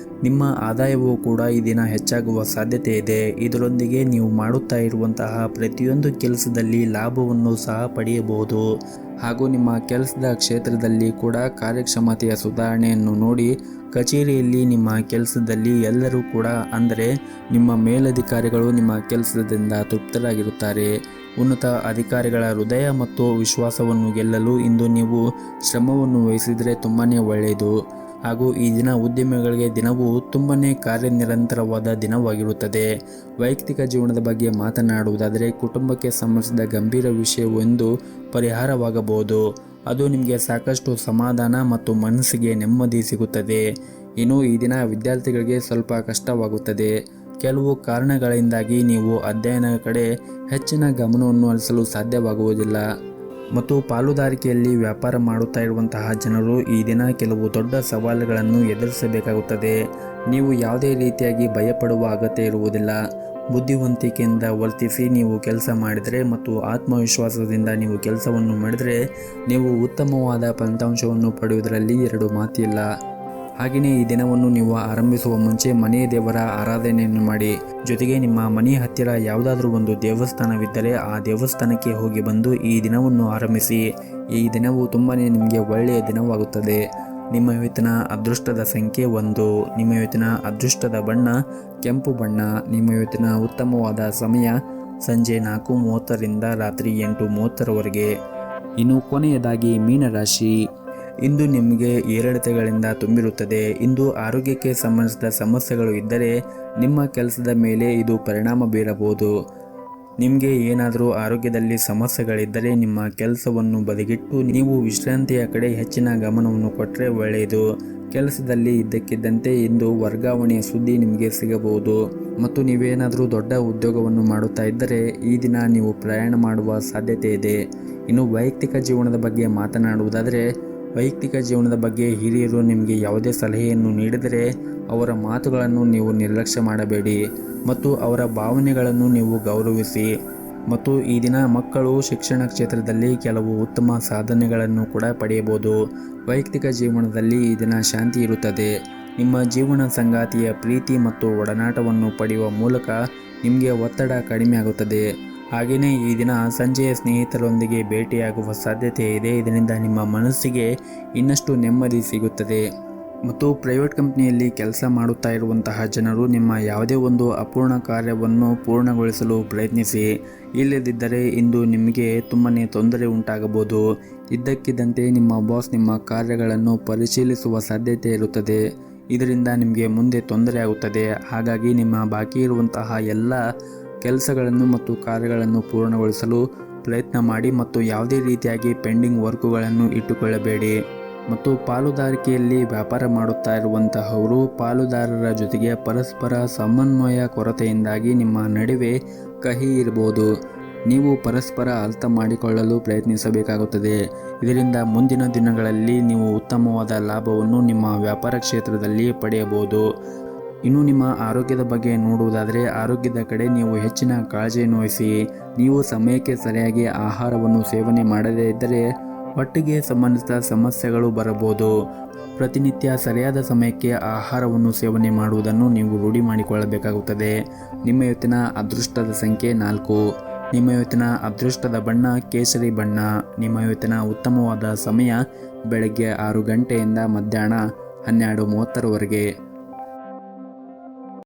ನಿಮ್ಮ ಆದಾಯವೂ ಕೂಡ ಈ ದಿನ ಹೆಚ್ಚಾಗುವ ಸಾಧ್ಯತೆ ಇದೆ. ಇದರೊಂದಿಗೆ ನೀವು ಮಾಡುತ್ತಾ ಇರುವಂತಹ ಪ್ರತಿಯೊಂದು ಕೆಲಸದಲ್ಲಿ ಲಾಭವನ್ನು ಸಹ ಪಡೆಯಬಹುದು. ಹಾಗೂ ನಿಮ್ಮ ಕೆಲಸದ ಕ್ಷೇತ್ರದಲ್ಲಿ ಕೂಡ ಕಾರ್ಯಕ್ಷಮತೆಯ ಸುಧಾರಣೆಯನ್ನು ನೋಡಿ ಕಚೇರಿಯಲ್ಲಿ ನಿಮ್ಮ ಕೆಲಸದಲ್ಲಿ ಎಲ್ಲರೂ ಕೂಡ ಅಂದರೆ ನಿಮ್ಮ ಮೇಲಧಿಕಾರಿಗಳು ನಿಮ್ಮ ಕೆಲಸದಿಂದ ತೃಪ್ತರಾಗಿರುತ್ತಾರೆ. ಉನ್ನತ ಅಧಿಕಾರಿಗಳ ಹೃದಯ ಮತ್ತು ವಿಶ್ವಾಸವನ್ನು ಗೆಲ್ಲಲು ಇಂದು ನೀವು ಶ್ರಮವನ್ನು ವಹಿಸಿದರೆ ತುಂಬಾ ಒಳ್ಳೆಯದು. ಹಾಗೂ ಈ ದಿನ ಉದ್ಯಮಿಗಳಿಗೆ ದಿನವೂ ತುಂಬಾ ಕಾರ್ಯನಿರಂತರವಾದ ದಿನವಾಗಿರುತ್ತದೆ. ವೈಯಕ್ತಿಕ ಜೀವನದ ಬಗ್ಗೆ ಮಾತನಾಡುವುದಾದರೆ ಕುಟುಂಬಕ್ಕೆ ಸಂಬಂಧಿಸಿದ ಗಂಭೀರ ವಿಷಯವೊಂದು ಪರಿಹಾರವಾಗಬಹುದು. ಅದು ನಿಮಗೆ ಸಾಕಷ್ಟು ಸಮಾಧಾನ ಮತ್ತು ಮನಸ್ಸಿಗೆ ನೆಮ್ಮದಿ ಸಿಗುತ್ತದೆ. ಇನ್ನು ಈ ದಿನ ವಿದ್ಯಾರ್ಥಿಗಳಿಗೆ ಸ್ವಲ್ಪ ಕಷ್ಟವಾಗುತ್ತದೆ. ಕೆಲವು ಕಾರಣಗಳಿಂದಾಗಿ ನೀವು ಅಧ್ಯಯನದ ಕಡೆ ಹೆಚ್ಚಿನ ಗಮನವನ್ನು ಹರಿಸಲು ಸಾಧ್ಯವಾಗುವುದಿಲ್ಲ. ಮತ್ತು ಪಾಲುದಾರಿಕೆಯಲ್ಲಿ ವ್ಯಾಪಾರ ಮಾಡುತ್ತಾ ಇರುವಂತಹ ಜನರು ಈ ದಿನ ಕೆಲವು ದೊಡ್ಡ ಸವಾಲುಗಳನ್ನು ಎದುರಿಸಬೇಕಾಗುತ್ತದೆ. ನೀವು ಯಾವುದೇ ರೀತಿಯಾಗಿ ಭಯಪಡುವ ಅಗತ್ಯ ಇರುವುದಿಲ್ಲ. ಬುದ್ಧಿವಂತಿಕೆಯಿಂದ ವರ್ತಿಸಿ ನೀವು ಕೆಲಸ ಮಾಡಿದರೆ ಮತ್ತು ಆತ್ಮವಿಶ್ವಾಸದಿಂದ ನೀವು ಕೆಲಸವನ್ನು ಮಾಡಿದರೆ ನೀವು ಉತ್ತಮವಾದ ಫಲಿತಾಂಶವನ್ನು ಪಡೆಯುವುದರಲ್ಲಿ ಎರಡು ಮಾತಿಲ್ಲ. ಹಾಗೆಯೇ ಈ ದಿನವನ್ನು ನೀವು ಆರಂಭಿಸುವ ಮುಂಚೆ ಮನೆಯ ದೇವರ ಆರಾಧನೆಯನ್ನು ಮಾಡಿ. ಜೊತೆಗೆ ನಿಮ್ಮ ಮನೆಯ ಹತ್ತಿರ ಯಾವುದಾದ್ರೂ ಒಂದು ದೇವಸ್ಥಾನವಿದ್ದರೆ ಆ ದೇವಸ್ಥಾನಕ್ಕೆ ಹೋಗಿ ಬಂದು ಈ ದಿನವನ್ನು ಆರಂಭಿಸಿ. ಈ ದಿನವು ತುಂಬಾ ನಿಮಗೆ ಒಳ್ಳೆಯ ದಿನವಾಗುತ್ತದೆ. ನಿಮ್ಮ ಇವತ್ತಿನ ಅದೃಷ್ಟದ ಸಂಖ್ಯೆ 1. ನಿಮ್ಮ ಇವತ್ತಿನ ಅದೃಷ್ಟದ ಬಣ್ಣ ಕೆಂಪು ಬಣ್ಣ. ನಿಮ್ಮ ಇವತ್ತಿನ ಉತ್ತಮವಾದ ಸಮಯ ಸಂಜೆ 4:30ರಿಂದ ರಾತ್ರಿ 8:30ರವರೆಗೆ. ಇನ್ನು ಕೊನೆಯದಾಗಿ ಮೀನರಾಶಿ. ಇಂದು ನಿಮಗೆ ಏರಿಳಿತಗಳಿಂದ ತುಂಬಿರುತ್ತದೆ. ಇಂದು ಆರೋಗ್ಯಕ್ಕೆ ಸಂಬಂಧಿಸಿದ ಸಮಸ್ಯೆಗಳು ಇದ್ದರೆ ನಿಮ್ಮ ಕೆಲಸದ ಮೇಲೆ ಇದು ಪರಿಣಾಮ ಬೀರಬಹುದು. ನಿಮಗೆ ಏನಾದರೂ ಆರೋಗ್ಯದಲ್ಲಿ ಸಮಸ್ಯೆಗಳಿದ್ದರೆ ನಿಮ್ಮ ಕೆಲಸವನ್ನು ಬದಿಗಿಟ್ಟು ನೀವು ವಿಶ್ರಾಂತಿಯ ಕಡೆ ಹೆಚ್ಚಿನ ಗಮನವನ್ನು ಕೊಟ್ಟರೆ ಒಳ್ಳೆಯದು. ಕೆಲಸದಲ್ಲಿ ಇದ್ದಕ್ಕಿದ್ದಂತೆ ಇಂದು ವರ್ಗಾವಣೆಯ ಸುದ್ದಿ ನಿಮಗೆ ಸಿಗಬಹುದು. ಮತ್ತು ನೀವೇನಾದರೂ ದೊಡ್ಡ ಉದ್ಯೋಗವನ್ನು ಮಾಡುತ್ತಾ ಇದ್ದರೆ ಈ ದಿನ ನೀವು ಪ್ರಯಾಣ ಮಾಡುವ ಸಾಧ್ಯತೆ ಇದೆ. ಇನ್ನು ವೈಯಕ್ತಿಕ ಜೀವನದ ಬಗ್ಗೆ ಮಾತನಾಡುವುದಾದರೆ ವೈಯಕ್ತಿಕ ಜೀವನದ ಬಗ್ಗೆ ಹಿರಿಯರು ನಿಮಗೆ ಯಾವುದೇ ಸಲಹೆಯನ್ನು ನೀಡಿದರೆ ಅವರ ಮಾತುಗಳನ್ನು ನೀವು ನಿರ್ಲಕ್ಷ್ಯ ಮಾಡಬೇಡಿ ಮತ್ತು ಅವರ ಭಾವನೆಗಳನ್ನು ನೀವು ಗೌರವಿಸಿ. ಮತ್ತು ಈ ದಿನ ಮಕ್ಕಳು ಶಿಕ್ಷಣ ಕ್ಷೇತ್ರದಲ್ಲಿ ಕೆಲವು ಉತ್ತಮ ಸಾಧನೆಗಳನ್ನು ಕೂಡ ಪಡೆಯಬಹುದು. ವೈಯಕ್ತಿಕ ಜೀವನದಲ್ಲಿ ಈ ದಿನ ಶಾಂತಿ ಇರುತ್ತದೆ. ನಿಮ್ಮ ಜೀವನ ಸಂಗಾತಿಯ ಪ್ರೀತಿ ಮತ್ತು ಒಡನಾಟವನ್ನು ಪಡೆಯುವ ಮೂಲಕ ನಿಮಗೆ ಒತ್ತಡ ಕಡಿಮೆ ಆಗುತ್ತದೆ. ಹಾಗೆಯೇ ಈ ದಿನ ಸಂಜೆಯ ಸ್ನೇಹಿತರೊಂದಿಗೆ ಭೇಟಿಯಾಗುವ ಸಾಧ್ಯತೆ ಇದೆ. ಇದರಿಂದ ನಿಮ್ಮ ಮನಸ್ಸಿಗೆ ಇನ್ನಷ್ಟು ನೆಮ್ಮದಿ ಸಿಗುತ್ತದೆ. ಮತ್ತು ಪ್ರೈವೇಟ್ ಕಂಪ್ನಿಯಲ್ಲಿ ಕೆಲಸ ಮಾಡುತ್ತಾ ಇರುವಂತಹ ಜನರು ನಿಮ್ಮ ಯಾವುದೇ ಒಂದು ಅಪೂರ್ಣ ಕಾರ್ಯವನ್ನು ಪೂರ್ಣಗೊಳಿಸಲು ಪ್ರಯತ್ನಿಸಿ. ಇಲ್ಲದಿದ್ದರೆ ಇಂದು ನಿಮಗೆ ತುಂಬಾ ತೊಂದರೆ ಉಂಟಾಗಬಹುದು. ಇದ್ದಕ್ಕಿದ್ದಂತೆ ನಿಮ್ಮ ಬಾಸ್ ನಿಮ್ಮ ಕಾರ್ಯಗಳನ್ನು ಪರಿಶೀಲಿಸುವ ಸಾಧ್ಯತೆ ಇರುತ್ತದೆ. ಇದರಿಂದ ನಿಮಗೆ ಮುಂದೆ ತೊಂದರೆ ಆಗುತ್ತದೆ. ಹಾಗಾಗಿ ನಿಮ್ಮ ಬಾಕಿ ಇರುವಂತಹ ಎಲ್ಲ ಕೆಲಸಗಳನ್ನು ಮತ್ತು ಕಾರ್ಯಗಳನ್ನು ಪೂರ್ಣಗೊಳಿಸಲು ಪ್ರಯತ್ನ ಮಾಡಿ ಮತ್ತು ಯಾವುದೇ ರೀತಿಯಾಗಿ ಪೆಂಡಿಂಗ್ ವರ್ಕುಗಳನ್ನು ಇಟ್ಟುಕೊಳ್ಳಬೇಡಿ. ಮತ್ತು ಪಾಲುದಾರಿಕೆಯಲ್ಲಿ ವ್ಯಾಪಾರ ಮಾಡುತ್ತಾ ಇರುವಂತಹವರು ಪಾಲುದಾರರ ಜೊತೆಗೆ ಪರಸ್ಪರ ಸಮನ್ವಯ ಕೊರತೆಯಿಂದಾಗಿ ನಿಮ್ಮ ನಡುವೆ ಕಹಿ ಇರಬಹುದು. ನೀವು ಪರಸ್ಪರ ಅರ್ಥ ಮಾಡಿಕೊಳ್ಳಲು ಪ್ರಯತ್ನಿಸಬೇಕಾಗುತ್ತದೆ. ಇದರಿಂದ ಮುಂದಿನ ದಿನಗಳಲ್ಲಿ ನೀವು ಉತ್ತಮವಾದ ಲಾಭವನ್ನು ನಿಮ್ಮ ವ್ಯಾಪಾರ ಕ್ಷೇತ್ರದಲ್ಲಿ ಪಡೆಯಬಹುದು. ಇನ್ನು ನಿಮ್ಮ ಆರೋಗ್ಯದ ಬಗ್ಗೆ ನೋಡುವುದಾದರೆ ಆರೋಗ್ಯದ ಕಡೆ ನೀವು ಹೆಚ್ಚಿನ ಕಾಳಜಿಯನ್ನು ವಹಿಸಿ. ನೀವು ಸಮಯಕ್ಕೆ ಸರಿಯಾಗಿ ಆಹಾರವನ್ನು ಸೇವನೆ ಮಾಡದೇ ಇದ್ದರೆ ಹೊಟ್ಟೆಗೆ ಸಂಬಂಧಿಸಿದ ಸಮಸ್ಯೆಗಳು ಬರಬಹುದು. ಪ್ರತಿನಿತ್ಯ ಸರಿಯಾದ ಸಮಯಕ್ಕೆ ಆಹಾರವನ್ನು ಸೇವನೆ ಮಾಡುವುದನ್ನು ನೀವು ರೂಢಿ ಮಾಡಿಕೊಳ್ಳಬೇಕಾಗುತ್ತದೆ. ನಿಮ್ಮ ಇವತ್ತಿನ ಅದೃಷ್ಟದ ಸಂಖ್ಯೆ 4. ನಿಮ್ಮ ಇವತ್ತಿನ ಅದೃಷ್ಟದ ಬಣ್ಣ ಕೇಸರಿ ಬಣ್ಣ. ನಿಮ್ಮ ಇವತ್ತಿನ ಉತ್ತಮವಾದ ಸಮಯ ಬೆಳಗ್ಗೆ 6 ಗಂಟೆಯಿಂದ ಮಧ್ಯಾಹ್ನ 12:30ರವರೆಗೆ.